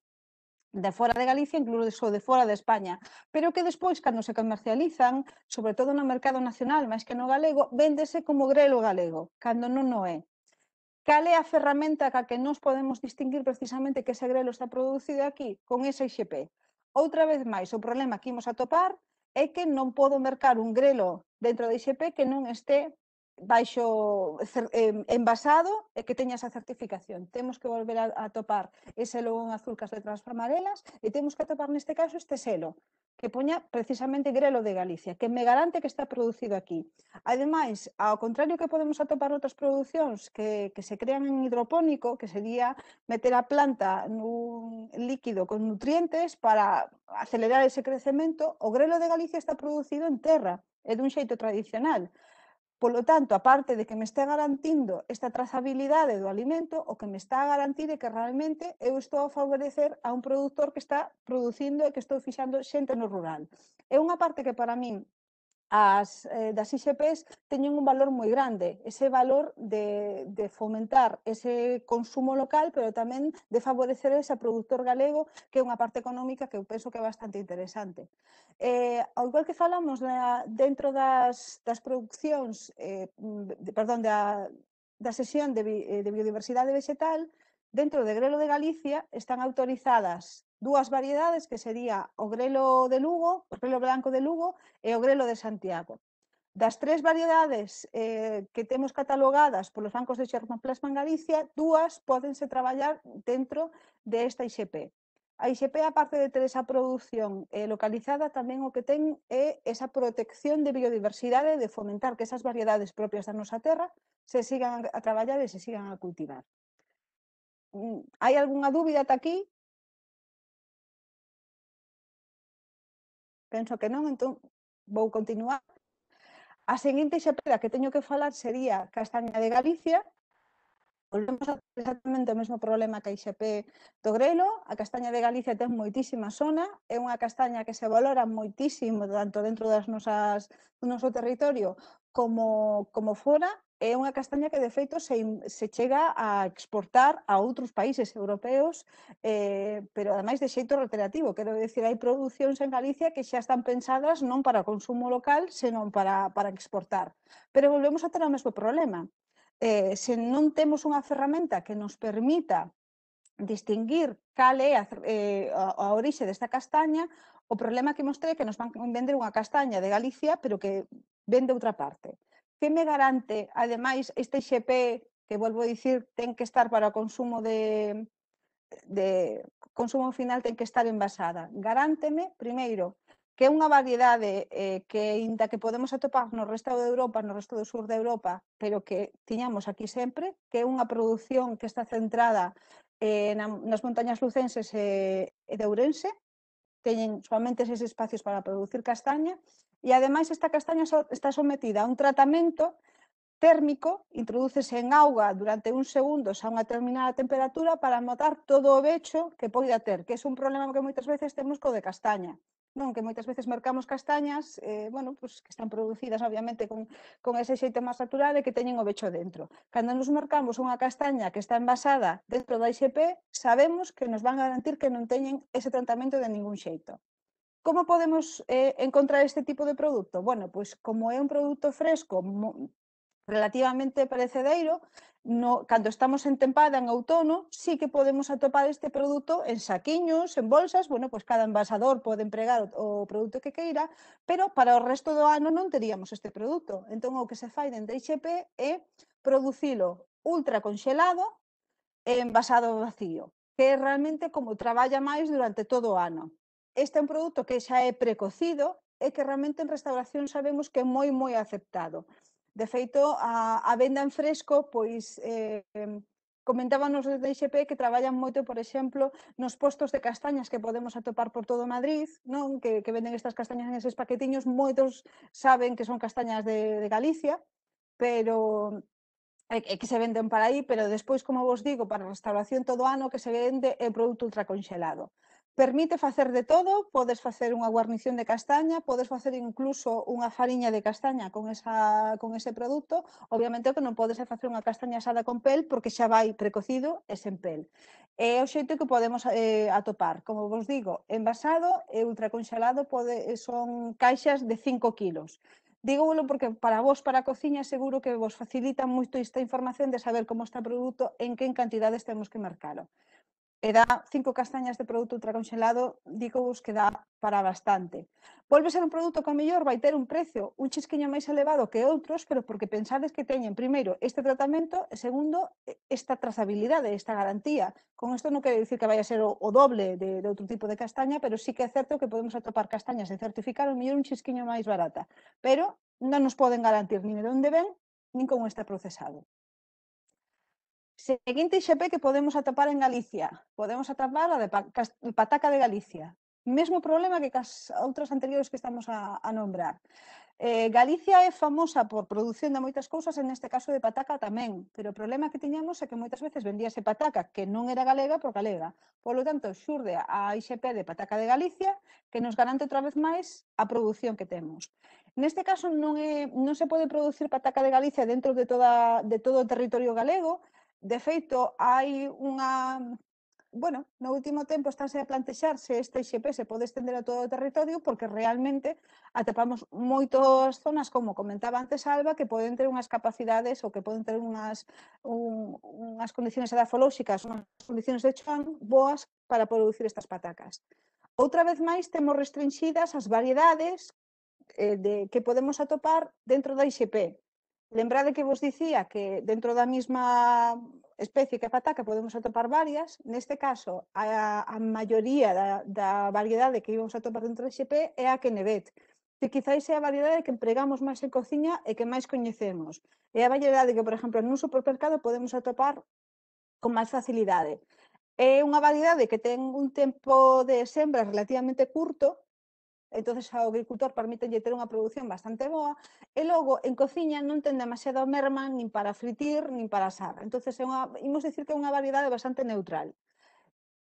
de fora de Galicia, incluso de fora de España, pero que despois, cando se comercializan, sobre todo no mercado nacional, máis que no galego, véndese como grelo galego, cando non o é. Cal é a ferramenta ca que nós podemos distinguir precisamente que ese grelo está producido aquí? Con esa IXP. Outra vez máis, o problema que imos atopar é que non podo mercar un grelo dentro da IXP que non este baixo envasado e que teña esa certificación. Temos que volver a topar ese logo en azul cas letras amarelas e temos que atopar neste caso este selo que poña precisamente grelo de Galicia, que me garante que está producido aquí. Ademais, ao contrario que podemos atopar outras producións que se crean en hidropónico, que sería meter a planta nun líquido con nutrientes para acelerar ese crecemento, o grelo de Galicia está producido en terra e dun xeito tradicional. Polo tanto, aparte de que me este garantindo esta trazabilidade do alimento, o que me está a garantir é que realmente eu estou a favorecer a un produtor que está producindo e que estou fixando xente no rural. É unha parte que para min das IXPs teñen un valor moi grande, ese valor de fomentar ese consumo local, pero tamén de favorecer ese produtor galego, que é unha parte económica que eu penso que é bastante interesante. Ao igual que falamos dentro das producións, da sesión de biodiversidade vegetal, dentro de grelo de Galicia están autorizadas 2 variedades, que sería o grelo de Lugo, o grelo blanco de Lugo e o grelo de Santiago. Das 3 variedades que temos catalogadas polos bancos de Xermoplasma en Galicia, 2 pódense traballar dentro desta IXP. A IXP, aparte de ter esa produción localizada, tamén o que ten é esa protección de biodiversidade, de fomentar que esas variedades propias da nosa terra se sigan a traballar e se sigan a cultivar. Hai algunha dúbida ata aquí? Penso que non, entón vou continuar. A seguinte xapeda que teño que falar sería castaña de Galicia. Volvemos a ter exactamente o mesmo problema que a IXP do grelo. A castaña de Galicia ten moitísima zona, é unha castaña que se valora moitísimo tanto dentro do noso territorio como fora. É unha castaña que de feito se chega a exportar a outros países europeos, pero ademais de xeito recreativo. Quero dicir, hai producións en Galicia que xa están pensadas non para consumo local, senón para exportar. Pero volvemos a ter o mesmo problema. Se non temos unha ferramenta que nos permita distinguir cal é a orixe desta castaña, o problema que imos ter é que nos van vender unha castaña de Galicia, pero que vende outra parte. Que me garante, ademais, este IXP, que volvo a dicir, ten que estar para o consumo consumo final, ten que estar envasada? Garánteme, primeiro, que é unha variedade que, inda que podemos atopar no resto de Europa, no resto do sur de Europa, pero que tiñamos aquí sempre, que é unha produción que está centrada nas montañas lucenses e de Ourense, teñen soamente eses espacios para producir castaña, e ademais esta castaña está sometida a un tratamento térmico, introdúcese en auga durante uns segundos a unha determinada temperatura para matar todo o vecho que poida ter, que é un problema que moitas veces temos co de castaña. Non, que moitas veces mercamos castañas, bueno, pues, que están producidas obviamente con ese xeito máis natural e que teñen o vecho dentro. Cando nos mercamos unha castaña que está envasada dentro da IXP, sabemos que nos van a garantir que non teñen ese tratamento de ningún xeito. Como podemos encontrar este tipo de produto? Bueno, pois como é un produto fresco, relativamente perecedereiro, cando estamos en tempada, en outono, sí que podemos atopar este produto en saquiños, en bolsas, bueno, pois cada envasador pode empregar o produto que queira, pero para o resto do ano non teríamos este produto. Entón, o que se fai dende IXP é producilo ultra conxelado e envasado vacío, que é realmente como traballa máis durante todo o ano. Este é un produto que xa é precocido e que realmente en restauración sabemos que é moi aceptado. De feito, a venda en fresco, pois, comentábanos desde IXP que traballan moito, por exemplo, nos postos de castañas que podemos atopar por todo Madrid, non? Que venden estas castañas en eses paquetiños, moitos saben que son castañas de Galicia, pero que se venden para aí, pero despois, como vos digo, para restauración todo ano que se vende é produto ultraconxelado. Permite facer de todo, podes facer unha guarnición de castaña, podes facer incluso unha fariña de castaña con ese produto, obviamente o que non podes é facer unha castaña asada con pel porque xa vai precocido e sen pel. É o xeito que podemos atopar, como vos digo, envasado e ultraconxelado son caixas de 5 kilos. Dígolo porque para vos, para a cociña, seguro que vos facilita moito esta información de saber como está o produto, en que cantidades temos que marcalo. E dá 5 castañas de produto ultraconxelado, dígovos que dá para bastante. Volve ser un produto que ao mellor vai ter un precio un chisquiño máis elevado que outros, pero porque pensades que teñen, primeiro, este tratamento e, segundo, esta trazabilidade, esta garantía. Con isto non quero dicir que vai a ser o doble de outro tipo de castaña, pero sí que é certo que podemos atopar castañas de certificar ao mellor un chisquiño máis barata, pero non nos poden garantir nin de onde ven, nin como está procesado. Seguinte IXP que podemos atopar en Galicia. Podemos atopar a de pataca de Galicia. Mesmo problema que cas outras anteriores que estamos a nombrar. Galicia é famosa por produción de moitas cousas, en este caso de pataca tamén, pero o problema que tiñamos é que moitas veces vendíase pataca que non era galega por galega. Polo tanto, xurde a IXP de pataca de Galicia que nos garante outra vez máis a produción que temos. Neste caso non se pode producir pataca de Galicia dentro de todo o territorio galego. De feito, hai bueno, no último tempo estáse a plantexar se este IXP se pode estender a todo o territorio porque realmente atopamos moitas zonas, como comentaba antes Alba, que poden ter unhas capacidades ou que poden ter unhas condicións edafolóxicas, unhas condicións de chan boas para producir estas patacas. Outra vez máis, temos restringidas as variedades que podemos atopar dentro da IXP. Lembrade que vos dicía que dentro da mesma especie que a pataca podemos atopar varias. Neste caso, a maioría da variedade que íbamos a atopar dentro da IXP é a Quenevet, que quizáis é a variedade que empregamos máis en cociña e que máis coñecemos. É a variedade que, por exemplo, nun supermercado podemos atopar con máis facilidade. É unha variedade que ten un tempo de sembra relativamente curto, entonces ao agricultor permítelle ter unha produción bastante boa, e logo en cociña non ten demasiado merma nin para fritir nin para asar. Entonces imos dicir que é unha variedade bastante neutral.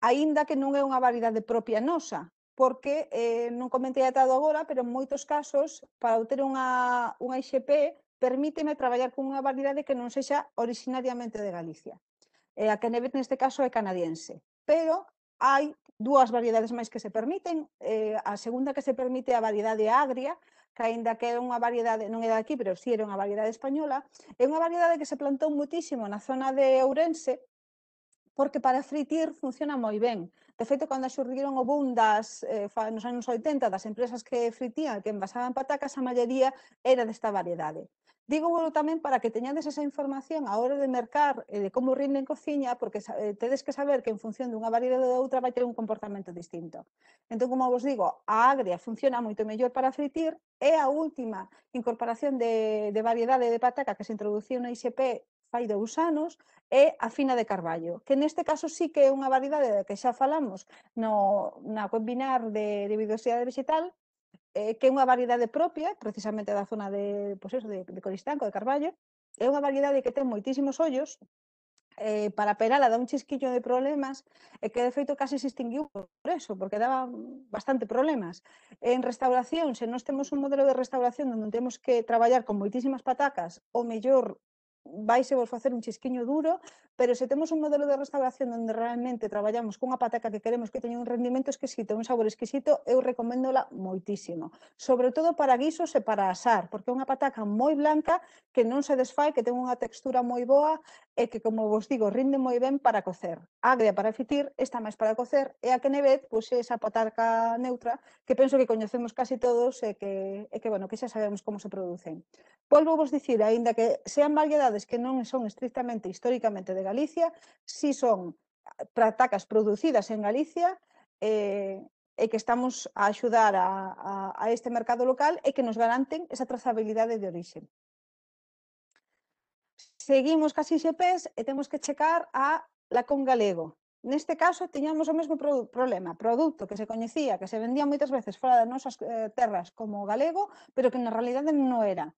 Aínda que non é unha variedade propia nosa, porque non comentei atado agora, pero en moitos casos, para obter unha IXP, permíteme traballar con unha variedade que non sexa originariamente de Galicia. A Quenevet neste caso é canadiense, pero hai dúas variedades máis que se permiten. A segunda que se permite é a variedade agria, que aínda que é unha variedade, non é daqui, pero si era unha variedade española, é unha variedade que se plantou muitísimo na zona de Ourense, porque para fritir funciona moi ben. De feito, cando xurdiron o boom nos anos 80 das empresas que fritían, que envasaban patacas, a maioría era desta variedade. Digo tamén para que teñades esa información a hora de mercar de como rinde en cociña, porque tedes que saber que en función dunha variedade ou outra vai ter un comportamento distinto. Entón, como vos digo, a agria funciona moito mellor para fritir, e a última incorporación de variedade de pataca que se introduciu na IXP fai 2 anos é a fina de carballo, que neste caso sí que é unha variedade da que xa falamos na webinar de biodiversidade vegetal, que é unha variedade propia, precisamente da zona de, pois eso, de Coristanco, de Carballo, é unha variedade que ten moitísimos ollos, para pelala dá un chisquillo de problemas e que de feito casi se extinguiu por eso, porque daba bastante problemas. En restauración, se nós temos un modelo de restauración onde temos que traballar con moitísimas patacas, o mellor vaise vos facer un chisquiño duro, pero se temos un modelo de restauración onde realmente traballamos cunha pataca que queremos que teña un rendimento exquisito, un sabor exquisito, eu recoméndola moitísimo. Sobre todo para guisos e para asar, porque é unha pataca moi blanca que non se desfai, que ten unha textura moi boa e que, como vos digo, rinde moi ben para cocer. Agria para fritir, esta máis para cocer, e a Quenevet, pois é esa pataca neutra que penso que coñecemos casi todos e que bueno, que xa sabemos como se producen. Volvo vos dicir, aínda que sean variedades que non son estrictamente históricamente de Galicia, si son patacas producidas en Galicia e que estamos a axudar a este mercado local e que nos garanten esa trazabilidade de orixe. Seguimos cas IXPs e temos que checar a lacón galego. Neste caso, tiñamos o mesmo problema, produto que se coñecía, que se vendía moitas veces fora das nosas terras como galego, pero que na realidade non era.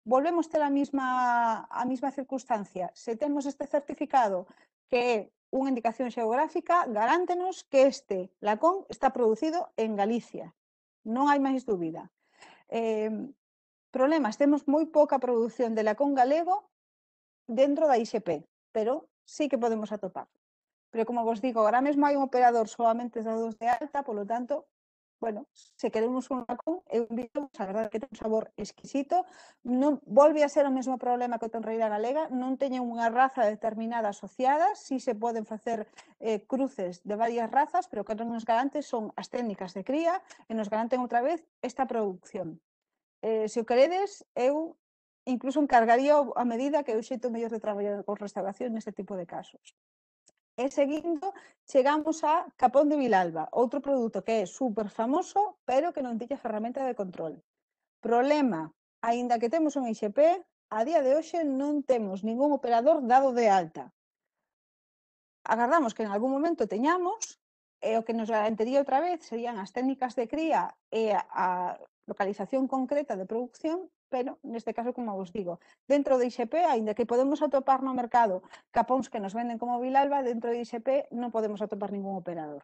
Volvemos ter a mesma circunstancia. Se temos este certificado que é unha indicación xeográfica, garántenos que este lacón está producido en Galicia. Non hai máis dúbida. Problemas, temos moi pouca produción de lacón galego dentro da IXP, pero sí que podemos atopar. Pero como vos digo, agora mesmo hai un operador solamente dados de alta, polo tanto, bueno, se queremos un lacón, eu invito, a verdade que ten un sabor exquisito, non volve a ser o mesmo problema que o tenreira galega, non teñen unha raza determinada asociada, si se poden facer cruces de varias razas, pero que non nos garanten son as técnicas de cría e nos garanten outra vez esta producción. Se o queredes, eu incluso encargaría a medida que é o xeito mellor de traballar con restauración neste tipo de casos. E seguindo, chegamos a capón de Vilalba, outro produto que é super famoso, pero que non tiña ferramenta de control. Problema, aínda que temos un IXP, a día de hoxe non temos ningún operador dado de alta. Agardamos que en algún momento teñamos, e o que nos garantiría outra vez serían as técnicas de cría e a localización concreta de producción, pero neste caso, como vos digo, dentro de IXP, aínda que podemos atopar no mercado capóns que nos venden como Vilalba, dentro de IXP non podemos atopar ningún operador.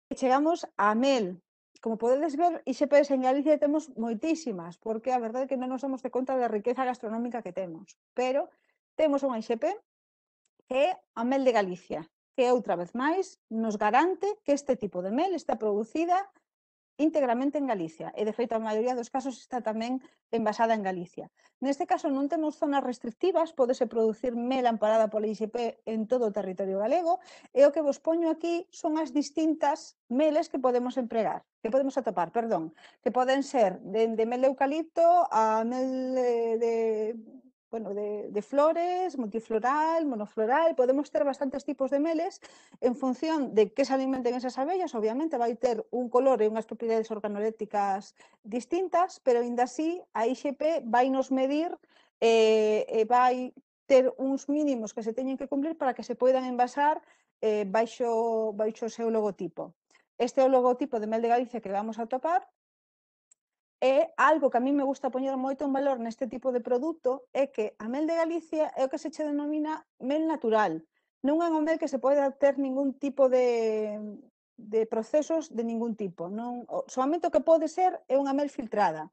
E chegamos a mel. Como podedes ver, IXPs en Galicia temos moitísimas, porque a verdade é que non nos damos de conta da riqueza gastronómica que temos, pero temos unha IXP que é a mel de Galicia, que outra vez máis nos garante que este tipo de mel está producida íntegramente en Galicia, e de feito a maioría dos casos está tamén envasada en Galicia. Neste caso non temos zonas restrictivas, pódese producir mel amparada pola IXP en todo o territorio galego, e o que vos poño aquí son as distintas meles que podemos empregar, que podemos atopar, perdón, que poden ser de mel de eucalipto a mel de flores, multifloral, monofloral, podemos ter bastantes tipos de meles en función de que se alimenten esas abellas, obviamente vai ter un color e unhas propiedades organolépticas distintas, pero aínda así a IXP vai nos medir e vai ter uns mínimos que se teñen que cumplir para que se poidan envasar baixo o seu logotipo. Este é o logotipo de Mel de Galicia que vamos a topar. É algo que a mí me gusta poñer moito en valor neste tipo de produto, é que a mel de Galicia é o que se che denomina mel natural. Non é unha mel que se pode ter ningún tipo de procesos de ningún tipo. Non, solamente o que pode ser é unha mel filtrada.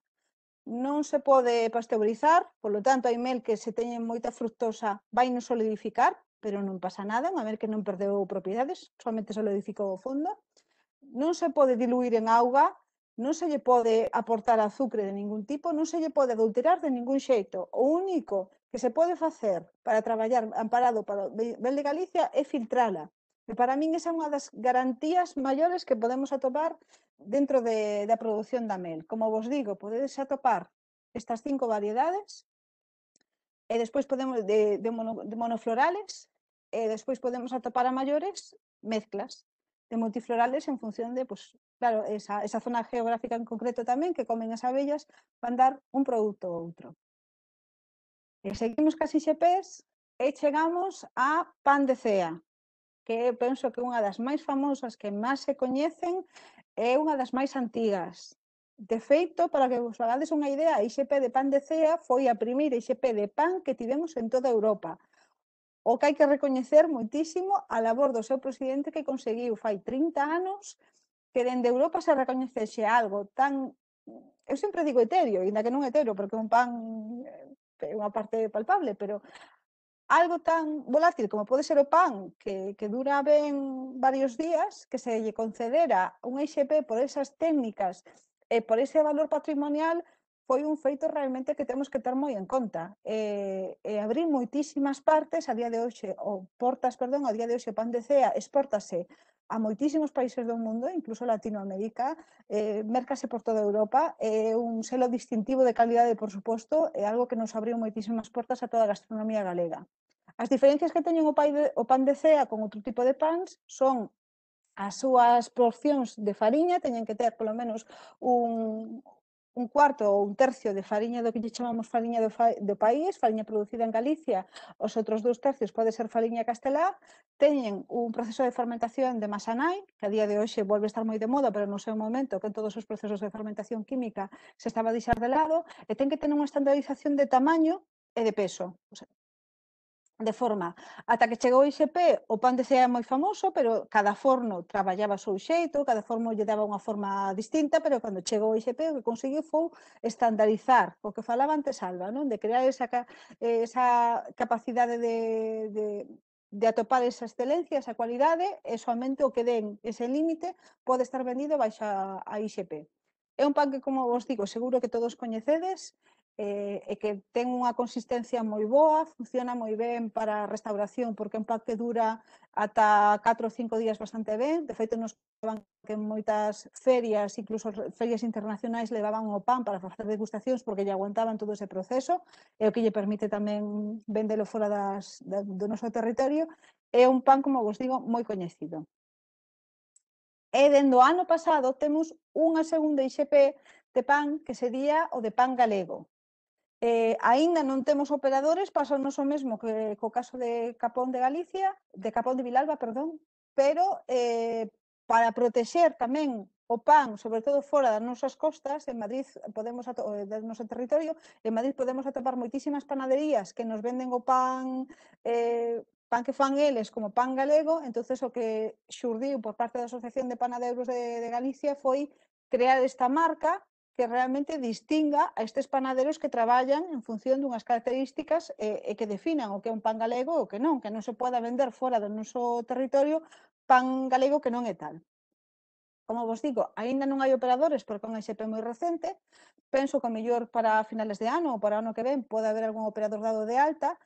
Non se pode pasteurizar, polo tanto, hai mel que se teñen moita fructosa vai non solidificar, pero non pasa nada, unha mel que non perdeu propiedades, solamente solidificou o fondo. Non se pode diluir en auga, non se lle pode aportar azucre de ningún tipo, non se lle pode adulterar de ningún xeito. O único que se pode facer para traballar amparado para o mel de Galicia é filtrala. E para min esa é unha das garantías maiores que podemos atopar dentro da produción da mel. Como vos digo, podedes atopar estas 5 variedades, e despois podemos de monoflorales, e despois podemos atopar a maiores mezclas de multiflorales en función de, pues, claro, esa zona geográfica en concreto tamén que comen as abellas van dar un produto ou outro. E seguimos cas IXPs e chegamos a pan de cea, que penso que é unha das máis famosas que máis se coñecen é unha das máis antigas. De feito, para que vos fagades unha idea, a IXP de pan de cea foi a primeira IXP de pan que tivemos en toda Europa. O que hai que recoñecer moitísimo a labor do seu presidente que conseguiu fai 30 anos que dende Europa se recoñecese algo tan, eu sempre digo etéreo, ainda que non etéreo, porque un pan é unha parte palpable, pero algo tan volátil como pode ser o pan, que dura ben varios días, que se lle concedera un IXP por esas técnicas e por ese valor patrimonial, foi un feito realmente que temos que ter moi en conta. E abrir moitísimas partes, a día de hoxe, ou portas, perdón, a día de hoxe o pan de cea exportase a moitísimos países do mundo, incluso Latinoamérica, mércase por toda Europa, é un selo distintivo de calidade, por suposto, é algo que nos abriu moitísimas portas a toda a gastronomía galega. As diferencias que teñen o pan de cea con outro tipo de pans son as súas porcións de fariña, teñen que ter polo menos un cuarto ou un tercio de fariña do que lle chamamos fariña do país, fariña producida en Galicia, os outros 2 tercios pode ser fariña castelá, teñen un proceso de fermentación de masa nai, que a día de hoxe volve a estar moi de moda, pero no seu momento que en todos os procesos de fermentación química se estaba a deixar de lado, e ten que ter unha estandarización de tamaño e de peso. O sea, de forma, ata que chegou o IXP, o pan de cea é moi famoso, pero cada forno traballaba o seu xeito, cada forno lle daba unha forma distinta, pero cando chegou o IXP o que conseguiu foi estandarizar, o que falaba antes Alba, non? De crear esa capacidade de atopar esa excelencia, esa cualidade, e somente o que den ese límite pode estar vendido baixo a IXP. É un pan que, como vos digo, seguro que todos coñecedes, e que ten unha consistencia moi boa, funciona moi ben para a restauración, porque é un pan que dura ata 4 ou 5 días bastante ben. De feito, nos contaban que en moitas ferias, incluso ferias internacionais, levaban o pan para facer degustacións porque lle aguantaban todo ese proceso, e o que lle permite tamén vendelo fora do noso territorio. É un pan, como vos digo, moi coñecido. E dende o ano pasado temos unha segunda IXP de pan que sería o de pan galego. Aínda non temos operadores, pasanos o mesmo que co caso de Capón de Galicia, de Capón de Vilalba, perdón, pero para protexer tamén o pan, sobre todo fora das nosas costas, en Madrid podemos do noso territorio, en Madrid podemos atopar moitísimas panaderías que nos venden o pan pan que fan eles como pan galego, entonces o que xurdiu por parte da Asociación de Panadeiros de Galicia foi crear esta marca que realmente distinga a estes panaderos que traballan en función dunhas características e que definan o que é un pan galego e o que non se poda vender fora do noso territorio pan galego que non é tal. Como vos digo, aínda non hai operadores porque é un IXP moi recente, penso que o mellor para finales de ano ou para o ano que ven pode haber algún operador dado de alta.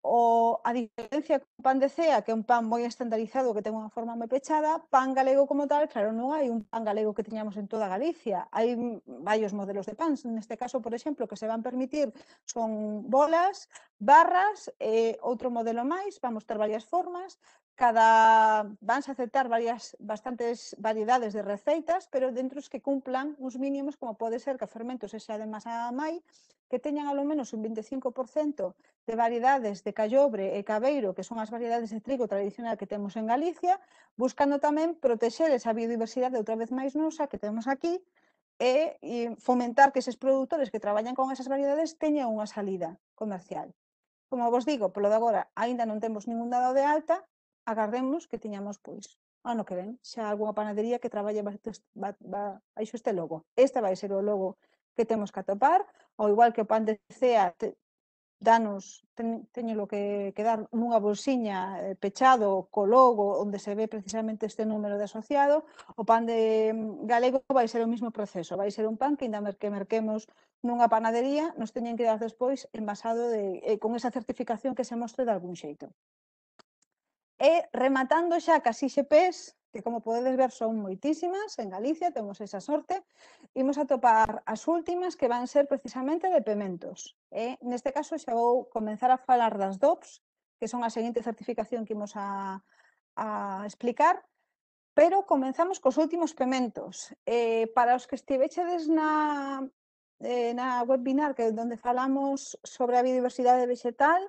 A diferencia con pan de cea, que é un pan moi estandarizado, que ten unha forma moi pechada, pan galego como tal, claro, non hai un pan galego que teñamos en toda Galicia. Hai varios modelos de pans. Neste caso, por exemplo, que se van permitir son bolas, barras, outro modelo máis, vamos ter varias formas, vanse aceptar bastantes variedades de receitas, pero dentro os que cumplan uns mínimos, como pode ser que o fermento se xa de masa mai, que teñan ao menos un 25% de variedades de callobre e cabeiro, que son as variedades de trigo tradicional que temos en Galicia, buscando tamén protexer esa biodiversidade outra vez máis nosa que temos aquí e fomentar que eses produtores que traballan con esas variedades teñan unha salida comercial. Como vos digo, polo de agora, aínda non temos ningún dado de alta, agardemos que teñamos, pois, ano que ven, xa algunha panadería que traballe baixo este logo. Este vai ser o logo que temos que atopar, ao igual que o pan de cea teñelo que dar nunha bolsiña pechado co logo onde se ve precisamente este número de asociado. O pan de galego vai ser o mesmo proceso, vai ser un pan que ainda que merquemos nunha panadería nos teñen que dar despois envasado con esa certificación que se mostre de algún xeito. E rematando xa cas IXPs, que como podedes ver son moitísimas, en Galicia temos esa sorte, imos atopar as últimas que van ser precisamente de pementos. Neste caso xa vou comenzar a falar das DOPs, que son a seguinte certificación que imos a explicar, pero comenzamos cos últimos pementos. Para os que estivechedes na webinar que onde falamos sobre a biodiversidade vegetal,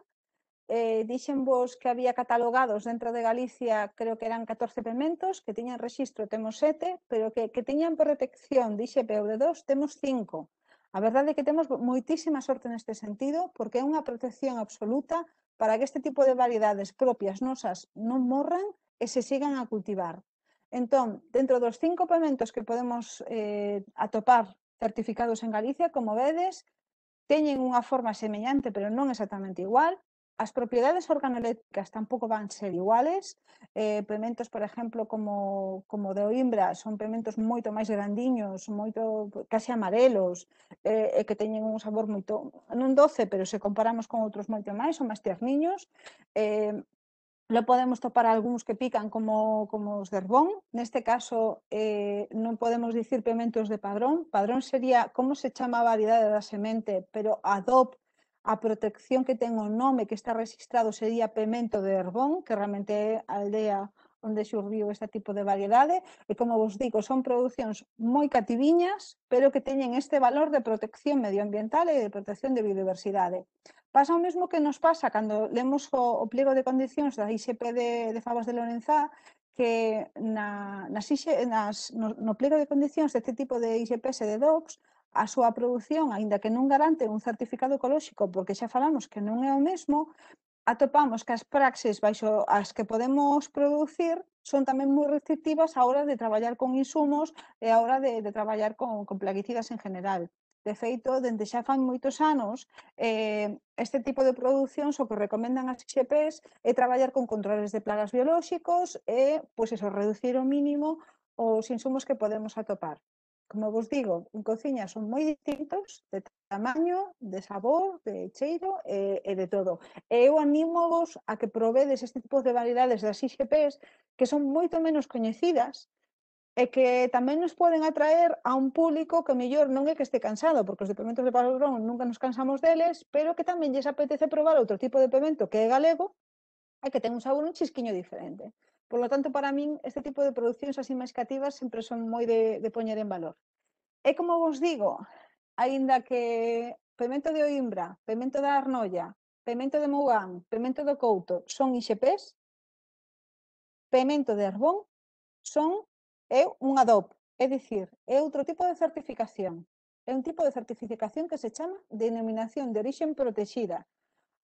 dixenvos que había catalogados dentro de Galicia, creo que eran 14 pementos, que tiñan rexistro temos 7, pero que tiñan protección de IXP ou de 2 temos 5. A verdade é que temos moitísima sorte neste sentido, porque é unha protección absoluta para que este tipo de variedades propias nosas non morran e se sigan a cultivar. Entón, dentro dos 5 pementos que podemos atopar certificados en Galicia, como vedes, teñen unha forma semellante, pero non exactamente igual. As propiedades organoeléctricas tampouco van ser iguales. Pementos, por exemplo, como de Oimbra, son pementos moito máis grandiños, moito case amarelos, e que teñen un sabor moito, non doce, pero se comparamos con outros moito máis, son máis tierniños. Lo podemos topar algúns que pican como os de Herbón. Neste caso, non podemos dicir pementos de padrón. Padrón sería como se chama a variedade da semente, pero a DOP, a protección que ten o nome que está registrado sería pemento de Herbón, que realmente é a aldea onde xurdiu este tipo de variedade. E como vos digo, son producións moi cativiñas, pero que teñen este valor de protección medioambiental e de protección de biodiversidade. Pasa o mesmo que nos pasa cando lemos o pliego de condicións da IXP de Fabas de Lorenzá, que no pliego de condicións deste tipo de IXPs e de DOPs, a súa produción, aínda que non garante un certificado ecolóxico, porque xa falamos que non é o mesmo, atopamos que as praxes baixo as que podemos producir son tamén moi restrictivas a hora de traballar con insumos e a hora de traballar con plaguicidas en general. De feito, dende xa fan moitos anos, este tipo de producións o que recomendan as IXPs é traballar con controles de plagas biolóxicos e, pois eso, reducir ao mínimo os insumos que podemos atopar. Como vos digo, en cociña son moi distintos de tamaño, de sabor, de cheiro e de todo. E eu anímovos a que probedes este tipo de variedades das IXPs que son moito menos coñecidas e que tamén nos poden atraer a un público que mellor non é que este cansado, porque os de pementos de padrón nunca nos cansamos deles, pero que tamén lles apetece probar outro tipo de pemento que é galego e que ten un sabor un chisquiño diferente. Por lo tanto, para min, este tipo de producións así máis cativas sempre son moi de poñer en valor. E como vos digo, aínda que pemento de Oimbra, pemento da Arnolla, pemento de Mougán, pemento do Couto son IXPs, pemento de Herbón é unha DOP, é dicir, é outro tipo de certificación. É un tipo de certificación que se chama Denominación de Orixen Protexida.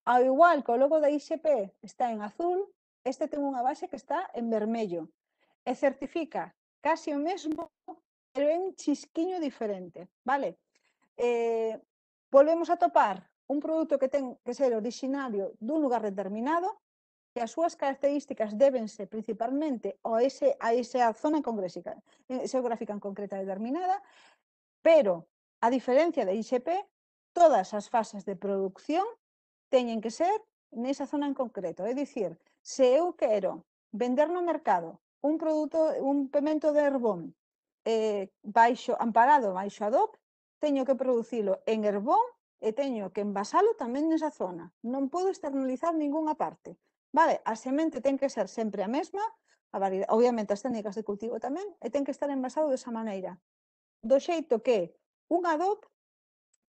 Ao igual que o logo da IXP está en azul, este ten unha base que está en vermello e certifica casi o mesmo, pero é un chisquiño diferente, vale? Volvemos a topar un produto que ten que ser originario dun lugar determinado, que as súas características débense principalmente a esa zona xeográfica en concreta determinada, pero, a diferencia da IXP, todas as fases de produción teñen que ser nesa zona en concreto. É dicir, se eu quero vender no mercado un pemento de Herbón amparado baixo a DOP, teño que producilo en Herbón e teño que envasalo tamén nesa zona. Non podo externalizar ningunha parte. Vale, a semente ten que ser sempre a mesma, obviamente as técnicas de cultivo tamén, e ten que estar envasado desa maneira. Do xeito que unha DOP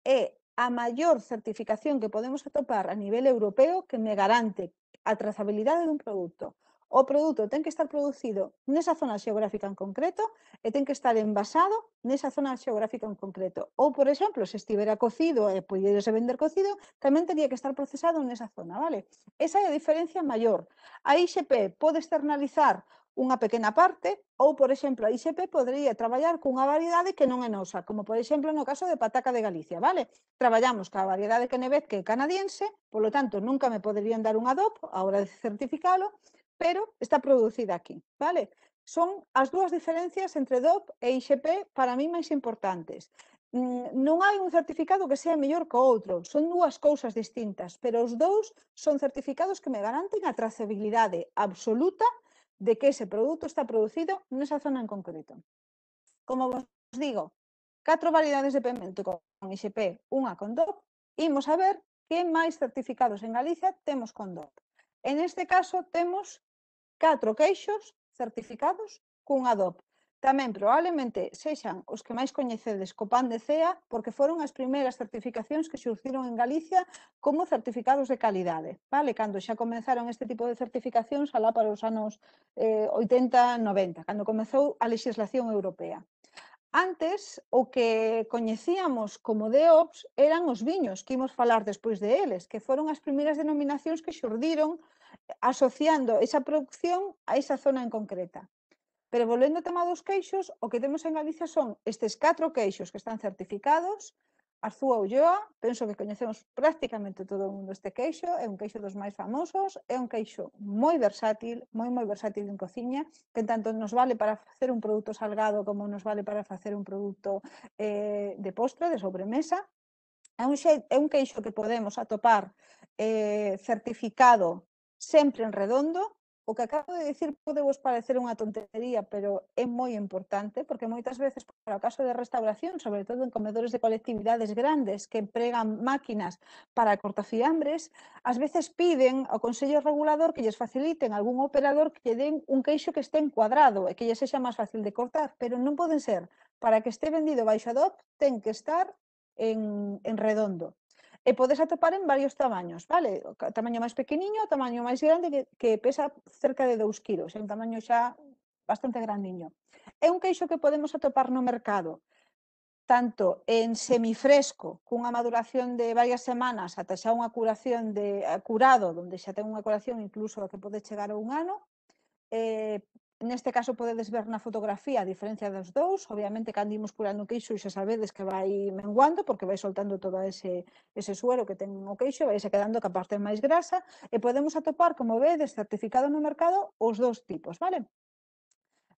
é a maior certificación que podemos atopar a nivel europeo que me garante a trazabilidade dun produto. O produto ten que estar producido nesa zona xeográfica en concreto e ten que estar envasado nesa zona xeográfica en concreto. Ou, por exemplo, se estivera cocido e pudiese vender cocido, tamén teria que estar procesado nesa zona, vale? Esa é a diferencia maior. A IXP pode externalizar unha pequena parte ou, por exemplo, a IXP podería traballar cunha variedade que non é nosa, como, por exemplo, no caso de pataca de Galicia, vale? Traballamos ca variedade Kennebec que é canadiense, polo tanto, nunca me poderían dar unha DOP a hora de certificalo, pero está producida aquí, vale? Son as dúas diferencias entre DOP e IXP para mí máis importantes. Non hai un certificado que sea mellor que o outro, son dúas cousas distintas, pero os dous son certificados que me garanten a trazabilidade absoluta de que ese produto está producido nesa zona en concreto. Como vos digo, 4 variedades de pemento con ISP, unha con DOP, imos a ver que máis certificados en Galicia temos con DOP. En este caso temos 4 queixos certificados cunha DOP. Tamén probablemente sexan os que máis coñecedes co pan de cea, porque foron as primeiras certificacións que xurdiron en Galicia como certificados de calidade, vale? Cando xa comenzaron este tipo de certificacións alá para os anos 80-90, cando comezou a legislación europea. Antes, o que coñecíamos como DOPs eran os viños, que imos falar despois de eles, que foron as primeiras denominacións que xurdiron asociando esa producción a esa zona en concreta. Pero volvendo ao tema dos queixos, o que temos en Galicia son estes 4 queixos que están certificados. Arzúa Ulloa, penso que coñecemos prácticamente todo o mundo este queixo, é un queixo dos máis famosos, é un queixo moi versátil en cociña, que tanto nos vale para facer un produto salgado como nos vale para facer un produto de postre, de sobremesa. É un queixo que podemos atopar certificado sempre en redondo. O que acabo de dicir pode vos parecer unha tontería, pero é moi importante, porque moitas veces, para o caso de restauración, sobre todo en comedores de colectividades grandes que empregan máquinas para cortafiambres, ás veces piden ao Consello Regulador que lles faciliten algún operador que lle den un queixo que este encuadrado e que lle sexa máis fácil de cortar, pero non poden ser. Para que este vendido baixo a DOP, ten que estar en redondo. E podes atopar en varios tamaños, vale? O tamaño máis pequeniño, o tamaño máis grande, que pesa cerca de 2 kilos, é un tamaño xa bastante grandiño. É un queixo que podemos atopar no mercado, tanto en semifresco, cunha maduración de varias semanas, ata xa unha curación de curado, onde xa ten unha curación incluso que pode chegar a un ano. Neste caso podedes ver na fotografía a diferencia dos dous. Obviamente, cando imos curando o queixo xa sabedes que vai menguando porque vai soltando todo ese suero que ten o queixo, vai se quedando ca parte máis grasa e podemos atopar, como vedes, certificado no mercado os dous tipos, vale?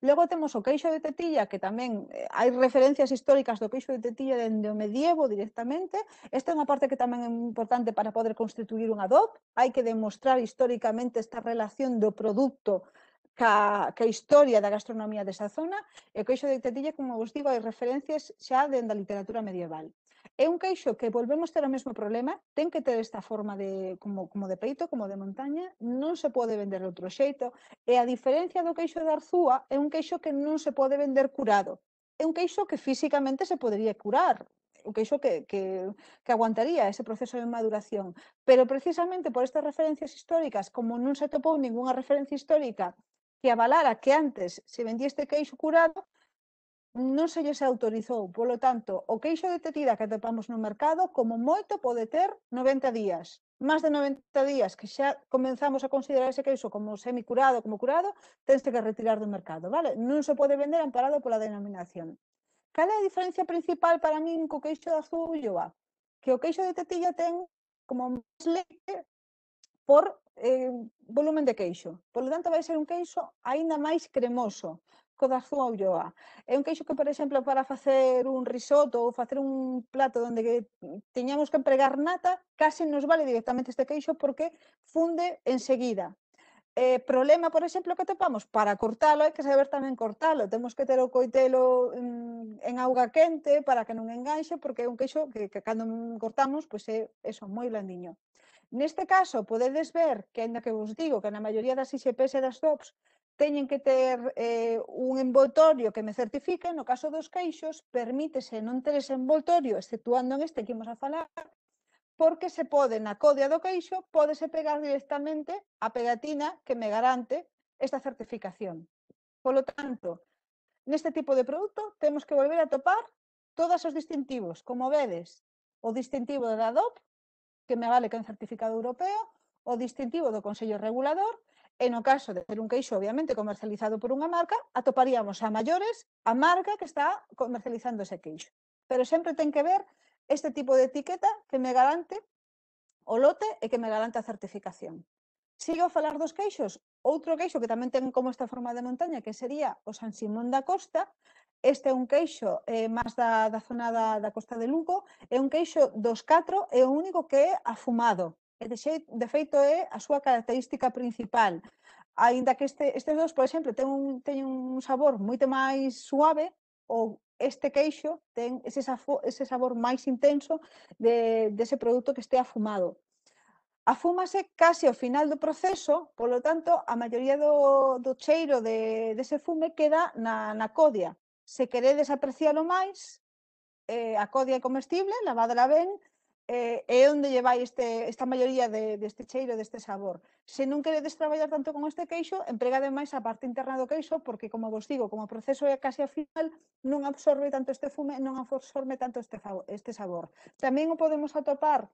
Logo temos o queixo de tetilla, que tamén hai referencias históricas do queixo de tetilla dende o medievo directamente. Esta é unha parte que tamén é importante para poder constituir unha DOP. Hai que demostrar históricamente esta relación do produto ca historia da gastronomía desa zona. E o queixo de tetilla, como vos digo, hai referencias xa dende a literatura medieval. É un queixo que volvemos ter o mesmo problema, ten que ter esta forma de como de peito, como de montaña, non se pode vender de outro xeito, e a diferencia do queixo de Arzúa é un queixo que non se pode vender curado. É un queixo que físicamente se podería curar, un queixo que aguantaría ese proceso de maduración, pero precisamente por estas referencias históricas, como non se atopou ningunha referencia histórica que avalara que antes se vendía este queixo curado, non se lles autorizou. Polo tanto, o queixo de tetilla que atopamos no mercado, como moito, pode ter 90 días. Más de 90 días que xa comenzamos a considerar ese queixo como semicurado, como curado, tense que retirar do mercado, vale? Non se pode vender amparado pola denominación. Cal é a diferencia principal para min co queixo de Arzúa Ulloa? Que o queixo de tetilla ten como máis leite por volumen de queixo. Por lo tanto, vai ser un queixo aínda máis cremoso co da Arzúa Ulloa. É un queixo que, por exemplo, para facer un risotto ou facer un plato onde teñamos que empregar nata, case nos vale directamente este queixo porque funde enseguida. Problema, por exemplo, que atopamos, para cortalo hai que saber tamén cortalo. Temos que ter o coitelo en auga quente para que non enganxe, porque é un queixo que cando cortamos, pois é eso, moi blandiño. Neste caso, podedes ver que, ainda que vos digo que na maioría das ISPs e das DOPs teñen que ter un envoltorio que me certifique, no caso dos queixos, permítese non ter ese envoltorio, exceptuando en este que imos a falar, porque se pode, na codia do queixo, pódese pegar directamente a pegatina que me garante esta certificación. Polo tanto, neste tipo de produto temos que volver a topar todos os distintivos. Como vedes, o distintivo da DOP, que me vale que é un certificado europeo, o distintivo do Consello Regulador, e no caso de ser un queixo obviamente comercializado por unha marca, atoparíamos a maiores a marca que está comercializando ese queixo. Pero sempre ten que ver este tipo de etiqueta que me garante o lote e que me garante a certificación. Sigo a falar dos queixos. Outro queixo que tamén ten como esta forma de montaña, que sería o San Simón da Costa. Este é un queixo máis da zona da Costa de Lugo. É un queixo dos 4, é o único que é afumado. De feito, é a súa característica principal. aínda que estes dos, por exemplo, teñen un sabor moito máis suave, ou este queixo ten ese sabor máis intenso dese produto que este afumado. Afúmase case ao final do proceso, polo tanto, a maioría do cheiro dese fume queda na codia. Se queredes aprecialo máis, a codia é comestible, lavádela ben, é onde lle vai esta maioría deste cheiro, deste sabor. Se non queredes traballar tanto con este queixo, empregade máis a parte interna do queixo, porque, como vos digo, como o proceso é case ao final, non absorbe tanto este fume, non absorbe tanto este sabor. Tamén o podemos atopar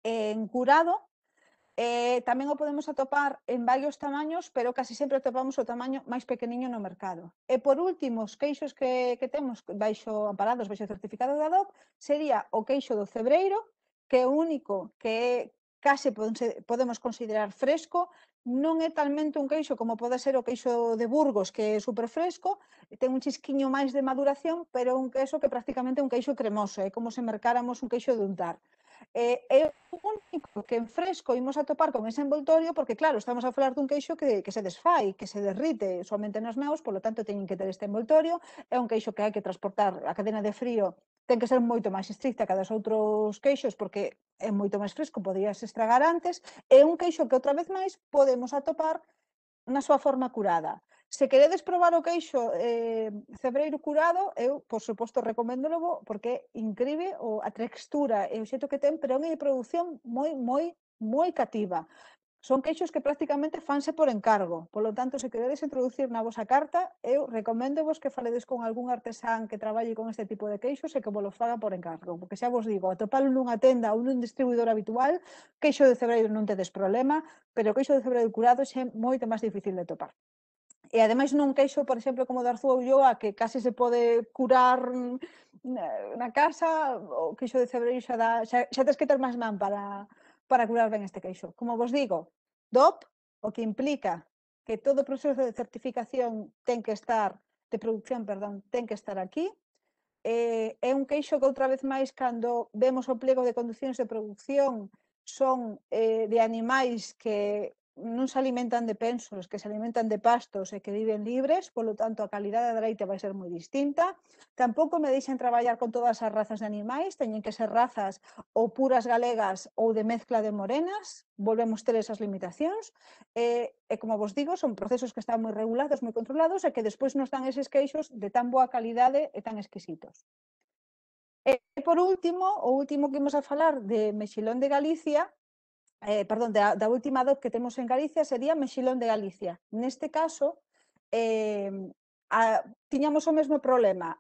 en curado, tamén o podemos atopar en varios tamaños, pero casi sempre atopamos o tamaño máis pequeniño no mercado. E por último, os queixos que temos amparados baixo o certificado da DOP sería o queixo do cebreiro, que é o único que case podemos considerar fresco, non é talmente un queixo como pode ser o queixo de Burgos, que é super fresco, ten un chisquiño máis de maduración, pero un queixo que prácticamente é un queixo cremoso, é como se mercáramos un queixo de untar. É o único que en fresco imos a topar con ese envoltorio, porque claro, estamos a falar dun queixo que se desfai, que se derrite somente nas neus, polo tanto teñen que ter este envoltorio, é un queixo que hai que transportar, a cadena de frío ten que ser moito máis estricta que a dos outros queixos, porque é moito máis fresco, podías estragar antes, é un queixo que outra vez máis podemos atopar na súa forma curada. Se queredes probar o queixo cebreiro curado, eu, por suposto, recoméndolo porque é incrível a textura e o xeito que ten, pero é unha produción moi cativa. Son queixos que prácticamente fanse por encargo. Polo tanto, se queredes introducir na vosa carta, eu recoméndovos que faledes con algún artesán que traballe con este tipo de queixos e que vos lo faga por encargo. Porque xa vos digo, atopalo nunha tenda ou nun distribuidor habitual, queixo de cebreiro non tedes problema, pero o queixo de cebreiro curado xa é moito máis difícil de topar. E ademais non queixo, por exemplo, como de Arzúa Ulloa, que case se pode curar na casa, o queixo de cebreiro xa tes que ter máis man para curar ben este queixo. Como vos digo, DOP, o que implica que todo o proceso de certificación de producción, ten que estar aquí. É un queixo que outra vez máis, cando vemos o pliego de condicións de producción, son de animais que non se alimentan de pensos, que se alimentan de pastos e que viven libres, polo tanto a calidade da leite vai ser moi distinta. Tampouco me deixan traballar con todas as razas de animais, teñen que ser razas ou puras galegas ou de mezcla de morenas, volvemos ter esas limitacións, e como vos digo, son procesos que están moi regulados, moi controlados, e que despois nos dan eses queixos de tan boa calidade e tan exquisitos. E por último, o último que imos a falar de mexilón de Galicia, da última DOP que temos en Galicia sería mexilón de Galicia. Neste caso, tiñamos o mesmo problema.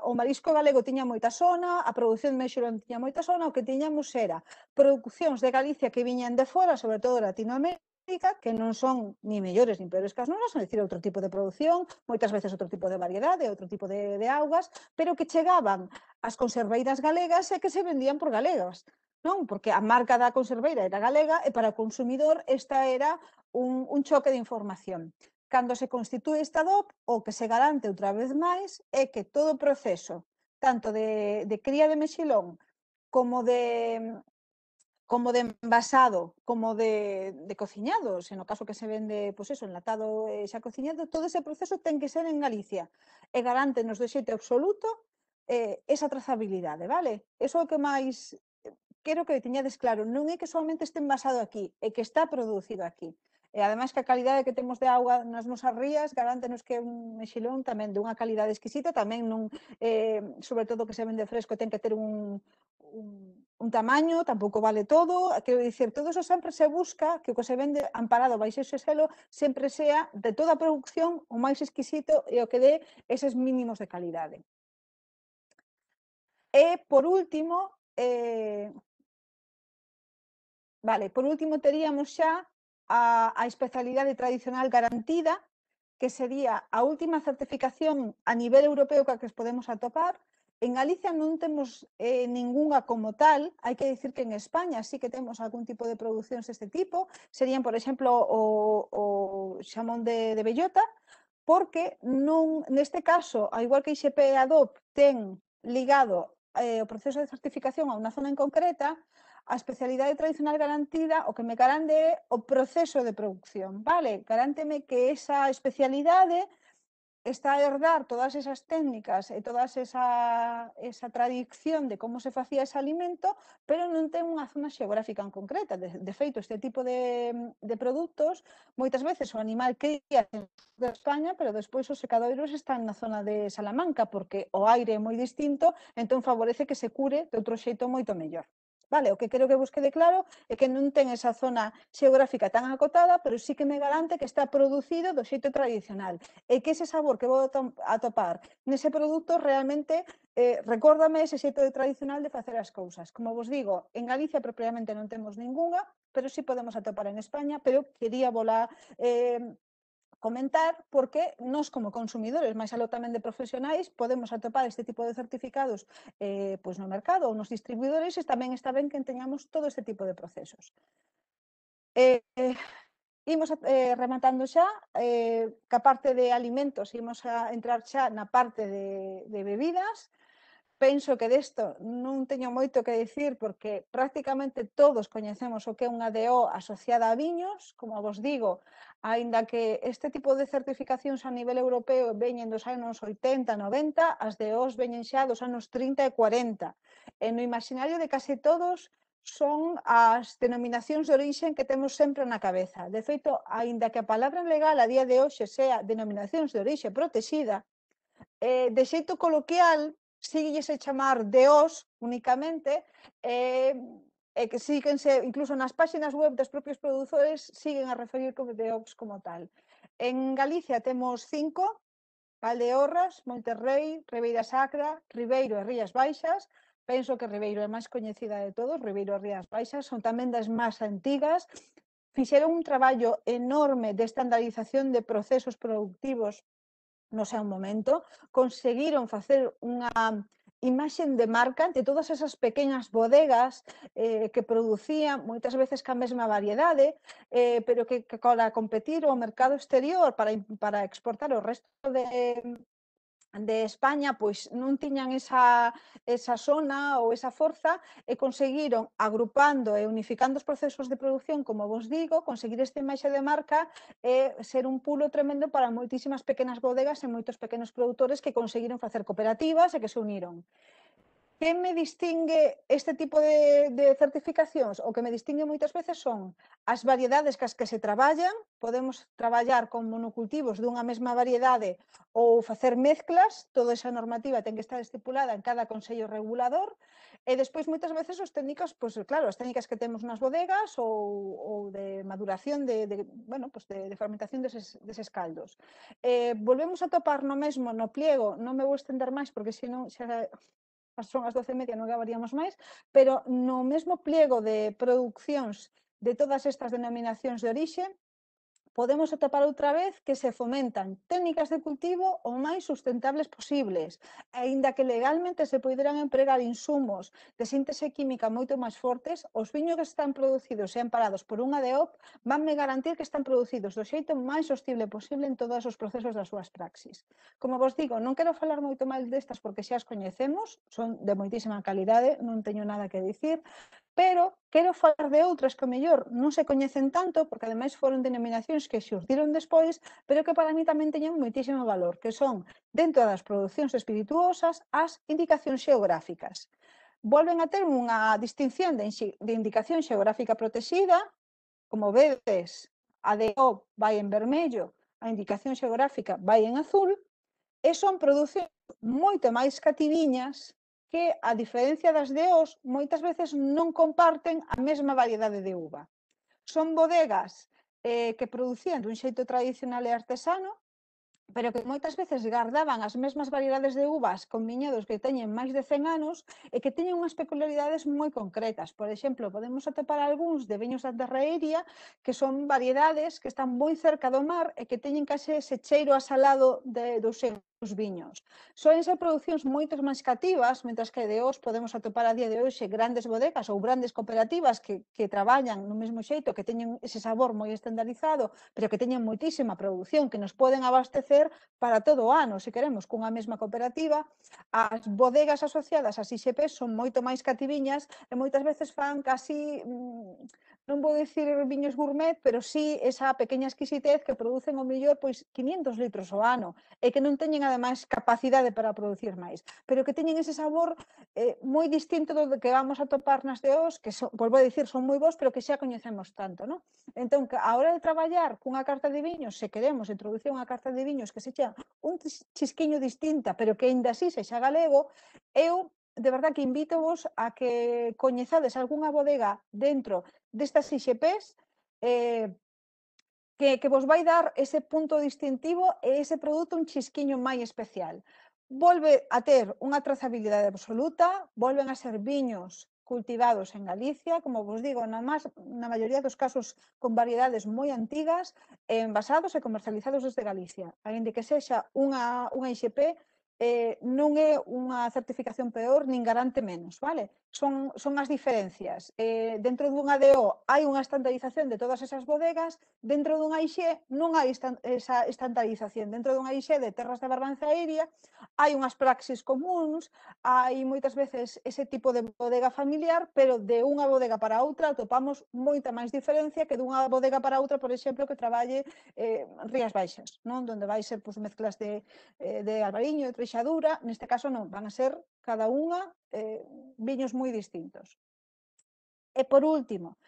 O marisco galego tiña moita zona, a produción de mexilón tiña moita zona, o que tiñamos era producións de Galicia que viñan de fora, sobre todo Latinoamérica, que non son ni mellores ni peores que as nosas, é dicir, outro tipo de produción, moitas veces outro tipo de variedade, outro tipo de augas, pero que chegaban ás conserveiras galegas e que se vendían por galegas. Non? Porque a marca da conserveira era galega e para o consumidor esta era un choque de información. Cando se constitúe esta DOP, o que se garante outra vez máis é que todo o proceso, tanto de cría de mexilón como de envasado, como de cociñado, se no caso que se vende, pois eso, enlatado e xa cociñado, todo ese proceso ten que ser en Galicia e garántenos de xeito absoluto esa trazabilidade, vale? Eso é o que máis quero que teñades claro, non é que solamente este envasado aquí, é que está producido aquí. E ademais que a calidade que temos de auga nas nosas rías garántenos que un mexilón tamén dunha calidade exquisita, tamén non, sobre todo que se vende fresco, ten que ter un tamaño, tampouco vale todo, quero dicir, todo eso sempre se busca que o que se vende amparado baixo ese selo sempre sea de toda a producción o máis exquisito e o que dé eses mínimos de calidade. E, por último, por último, teríamos xa a especialidade tradicional garantida, que sería a última certificación a nivel europeo que podemos atopar. En Galicia non temos ningunha como tal, hai que dicir que en España sí que temos algún tipo de producións deste tipo, serían, por exemplo, o xamón de bellota, porque neste caso, ao igual que IXP e ADOP ten ligado o proceso de certificación a unha zona en concreta, a especialidade tradicional garantida o que me garante é o proceso de produción, vale? Garánteme que esa especialidade está a herdar todas esas técnicas e toda esa tradición de como se facía ese alimento, pero non ten unha zona xeográfica en concreta. De feito, este tipo de produtos, moitas veces o animal cría en España, pero despois os secadoiros están na zona de Salamanca, porque o aire é moi distinto, entón favorece que se cure de outro xeito moito mellor. Vale, o que quero que vos quede claro é que non ten esa zona xeográfica tan acotada, pero sí que me garante que está producido do xeito tradicional e que ese sabor que vou atopar nese produto realmente recórdame ese xeito tradicional de facer as cousas. Como vos digo, en Galicia propiamente non temos ningunha, pero sí podemos atopar en España, pero quería volar comentar porque nós como consumidores, máis aló tamén de profesionais, podemos atopar este tipo de certificados pois no mercado ou nos distribuidores e tamén está ben que teñamos todo este tipo de procesos. Imos rematando xa, ca parte de alimentos, imos a entrar xa na parte de bebidas. Penso que desto non teño moito que dicir porque prácticamente todos coñecemos o que é unha DO asociada a viños, como vos digo, aínda que este tipo de certificacións a nivel europeo veñen dos anos 80, 90, as DOs veñen xa dos anos 30 e 40. E no imaginario de case todos son as denominacións de orixe que temos sempre na cabeza. De feito, aínda que a palabra legal a día de hoxe sea denominacións de orixe protexida, de xeito coloquial, síguese chamar DOs únicamente, e que síguense, incluso nas páxinas web dos propios produtores, siguen a referir como DOs como tal. En Galicia temos 5, Valdeorras, Monterrei, Ribeira Sacra, Ribeiro e Rías Baixas. Penso que Ribeiro é máis coñecida de todos, Ribeiro e Rías Baixas son tamén das máis antigas. Fixeron un traballo enorme de estandarización de procesos productivos no seu momento, conseguiron facer unha imaxe de marca de todas esas pequenas bodegas que producían moitas veces ca mesma variedade, pero que para competir ao mercado exterior, para exportar o resto de España, pois non tiñan esa zona ou esa forza e conseguiron, agrupando e unificando os procesos de produción, como vos digo, conseguir esta imaxe de marca e ser un pulo tremendo para moitísimas pequenas bodegas e moitos pequenos produtores que conseguiron facer cooperativas e que se uniron. Que me distingue este tipo de certificacións? O que me distingue moitas veces son as variedades cas que se traballan, podemos traballar con monocultivos dunha mesma variedade ou facer mezclas, toda esa normativa ten que estar estipulada en cada consello regulador, e despois moitas veces os técnicos, pois claro, as técnicas que temos nas bodegas ou de maduración de fermentación deses caldos. Volvemos a topar no mesmo, no pliego, non me vou estender máis porque senón xa son as 12:30, non acabaríamos máis, pero no mesmo pliego de producións de todas estas denominacións de orixe, podemos atopar outra vez que se fomentan técnicas de cultivo o máis sustentables posibles, aínda que legalmente se poderán empregar insumos de síntese química moito máis fortes, os viños que están producidos e amparados por unha DOP vanme garantir que están producidos do xeito máis sostible posible en todos os procesos das súas praxis. Como vos digo, non quero falar moito máis destas porque xa as coñecemos, son de moitísima calidade, non teño nada que dicir, pero quero falar de outras que mellor non se coñecen tanto, porque ademais foron denominacións que xurdiron despois, pero que para mí tamén teñen moitísimo valor, que son, dentro das producións espirituosas, as indicacións xeográficas. Volven a ter unha distinción de indicación xeográfica protexida, como vedes, a DO vai en vermello, a indicación xeográfica vai en azul, e son producións moito máis cativiñas que, a diferencia das DOs, moitas veces non comparten a mesma variedade de uva. Son bodegas que producían dun xeito tradicional e artesano, pero que moitas veces gardaban as mesmas variedades de uvas con viñedos que teñen máis de 100 anos e que teñen unhas peculiaridades moi concretas. Por exemplo, podemos atopar algúns de viños da Terreiría que son variedades que están moi cerca do mar e que teñen case ese cheiro a salado do seu os viños. Soen ser producións moito máis cativas, mentras que de hoxe podemos atopar a día de hoxe grandes bodegas ou grandes cooperativas que traballan no mesmo xeito, que teñen ese sabor moi estandarizado, pero que teñen moitísima produción, que nos poden abastecer para todo o ano, se queremos, cunha mesma cooperativa. As bodegas asociadas ás IXP son moito máis cativiñas e moitas veces fan casi, non vou dicir viños gourmet, pero sí esa pequena exquisitez que producen o mellor pois 500 litros ao ano, e que non teñen ademais capacidade para producir máis, pero que teñen ese sabor moi distinto do que vamos a topar nas de hoxe, que volvo a dicir, son moi bons, pero que xa coñecemos tanto, non? Entón, que a hora de traballar cunha carta de viños, se queremos introducir unha carta de viños que sexa un chisquiño distinta, pero que aínda así sexa galego, eu de verdad que invito-vos a que coñezades algunha bodega dentro destas IXPs que vos vai dar ese punto distintivo e ese produto un chisquiño máis especial. Volve a ter unha trazabilidade absoluta, volven a ser viños cultivados en Galicia, como vos digo, na maioría dos casos con variedades moi antigas, envasados e comercializados desde Galicia. Aínda que sexa unha IXP, non é unha certificación peor nin garante menos, vale? Son as diferencias. Dentro dunha DO hai unha estandarización de todas esas bodegas, dentro dunha IXE non hai esa estandarización. Dentro dunha IXE de terras de Barbanza Iria hai unhas praxis comuns, hai moitas veces ese tipo de bodega familiar, pero de unha bodega para outra atopamos moita máis diferencia que dunha bodega para outra, por exemplo, que traballe Rías Baixas, non? Donde vai ser mezclas de albariño, de treixadura, neste caso non, van a ser cada unha viños moi distintos. E por último,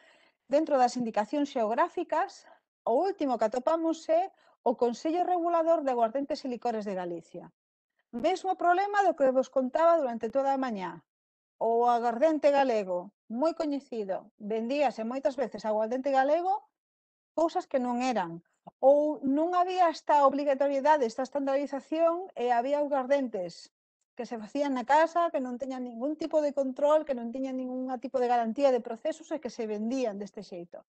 dentro das indicacións xeográficas, o último que atopamos é o Consello Regulador de Aguardentes e Licores de Galicia. Mesmo problema do que vos contaba durante toda a mañá. O aguardente galego, moi coñecido, vendíase moitas veces aguardente galego, cousas que non eran. Ou non había esta obligatoriedade, esta estandarización, e había aguardentes que se facían na casa, que non teñan ningún tipo de control, que non teñan ningún tipo de garantía de procesos e que se vendían deste xeito.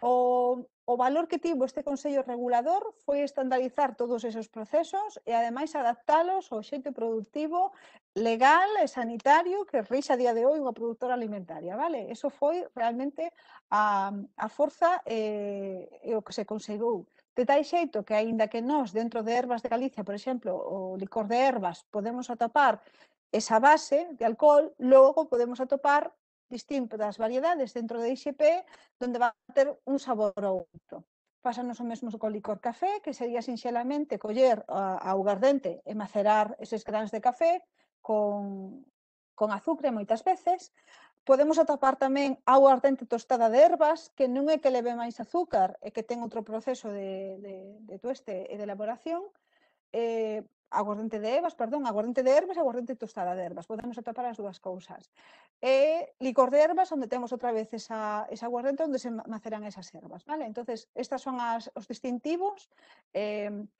O valor que tivo este Consello Regulador foi estandarizar todos esos procesos e, ademais, adaptalos ao xeito productivo, legal e sanitario que rixa a día de hoxe unha produtora alimentaria, vale? Eso foi realmente a forza e o que se conseguiu. De tal xeito que, aínda que nós, dentro de Herbas de Galicia, por exemplo, o licor de Herbas, podemos atopar esa base de alcohol, logo podemos atopar distintas variedades dentro de IXP donde va a ter un sabor ou outro. Pásanos o mesmo co licor café, que sería sinxelamente coller a augardente e macerar eses grans de café con azúcar moitas veces. Podemos atopar tamén aguardente tostada de herbas, que non é que leve máis azúcar, é que ten outro proceso de tueste e de elaboración. Aguardente de herbas e aguardente tostada de herbas. Podemos atopar as dúas cousas. E licor de herbas, onde temos outra vez esa aguardente onde se maceran esas herbas, vale? Entonces, estas son os distintivos.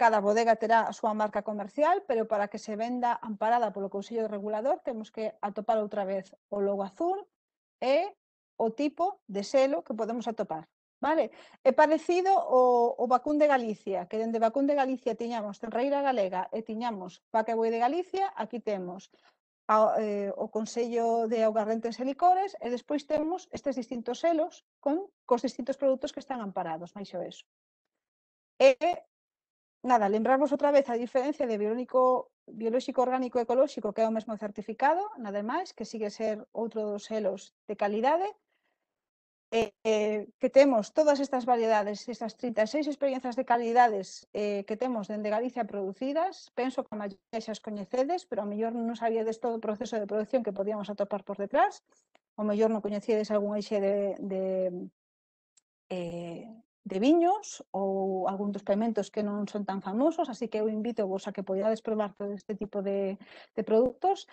Cada bodega terá a súa marca comercial, pero para que se venda amparada polo Consello Regulador temos que atopar outra vez o logo azul e o tipo de selo que podemos atopar. Vale? É parecido ao Vacún de Galicia, que dende Vacún de Galicia tiñamos Tenreira Galega e tiñamos Vaca e Boi de Galicia, aquí temos o Consello de Augardentes e Licores e despois temos estes distintos selos cos distintos produtos que están amparados, máis o eso. E, nada, lembrarvos outra vez a diferencia de biolóxico, orgánico e ecolóxico, que é o mesmo certificado, nada máis, que sigue ser outro dos selos de calidade, que temos todas estas variedades, estas 36 experiencias de calidades que temos dende Galicia producidas. Penso que a maioría xa as coñecedes, pero a mellor non sabíades todo o proceso de producción que podíamos atopar por detrás, o mellor non coñecíades algún eixe de viños ou algún dos pementos que non son tan famosos, así que eu invito vos a que podades probar todo este tipo de produtos.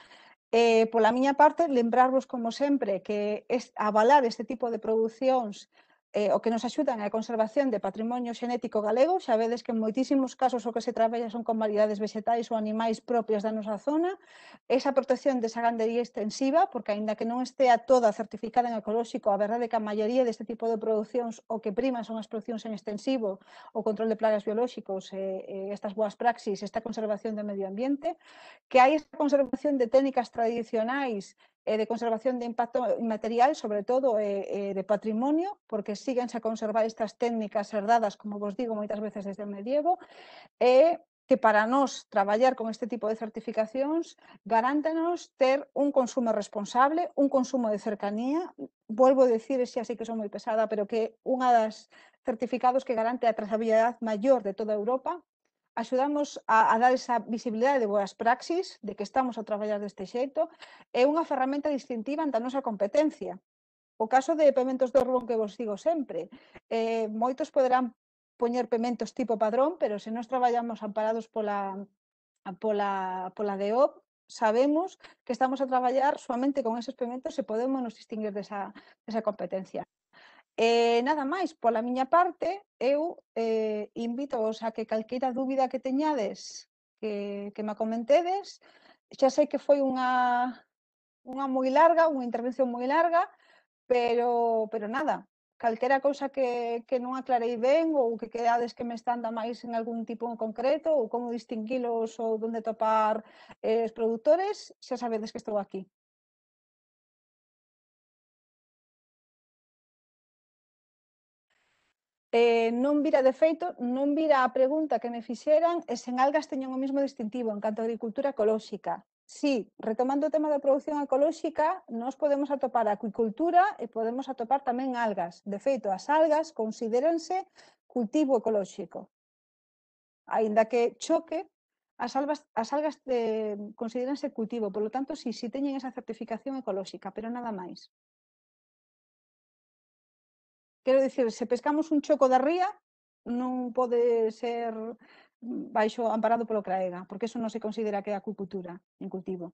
Pola miña parte, lembrarvos, como sempre, que avalar este tipo de producións o que nos axudan á conservación de patrimonio xenético galego. Xa vedes que en moitísimos casos o que se traballa son con variedades vegetais ou animais propias da nosa zona. Esa protección desa gandería extensiva, porque aínda que non estea toda certificada en ecolóxico, a verdade é que a maioría deste tipo de producións o que prima son as producións en extensivo, o control de plagas biolóxicos, estas boas praxis, esta conservación do medio ambiente, que hai esta conservación de técnicas tradicionais de conservación de impacto inmaterial, sobre todo de patrimonio, porque síganse a conservar estas técnicas herdadas, como vos digo, moitas veces desde o medievo, e que para nós traballar con este tipo de certificacións garántanos ter un consumo responsable, un consumo de cercanía. Volvo a dicir, xa sei que son moi pesada, pero que unha das certificados que garante a trazabilidade maior de toda Europa. Axudamos a dar esa visibilidade de boas praxis, de que estamos a traballar deste xeito, é unha ferramenta distintiva ante a nosa competencia. O caso de pementos do Rubón que vos digo sempre, moitos poderán poñer pementos tipo padrón, pero se nós traballamos amparados pola DEOP, sabemos que estamos a traballar soamente con eses pementos e podemos nos distinguir desa competencia. Nada máis, pola miña parte, eu invítovos a que calqueira dúbida que teñades que me comentedes. Xa sei que foi unha moi larga, unha intervención moi larga, pero nada, calquera cousa que non aclarei ben ou que quedades que me estanda máis en algún tipo en concreto ou como distinguilos ou onde topar os produtores, xa sabedes que estou aquí. Non vira de feito, non vira a pregunta que me fixeran e sen algas teñen o mesmo distintivo en canto a agricultura ecolóxica. Si, retomando o tema da produción ecolóxica, nós podemos atopar a acuicultura e podemos atopar tamén algas. De feito, as algas considéranse cultivo ecolóxico. Aínda que choque, as algas considéranse cultivo, polo tanto, si teñen esa certificación ecolóxica, pero nada máis. Quero dicir, se pescamos un choco da ría, non pode ser baixo amparado polo CRAEGA, porque eso non se considera que é acuicultura en cultivo.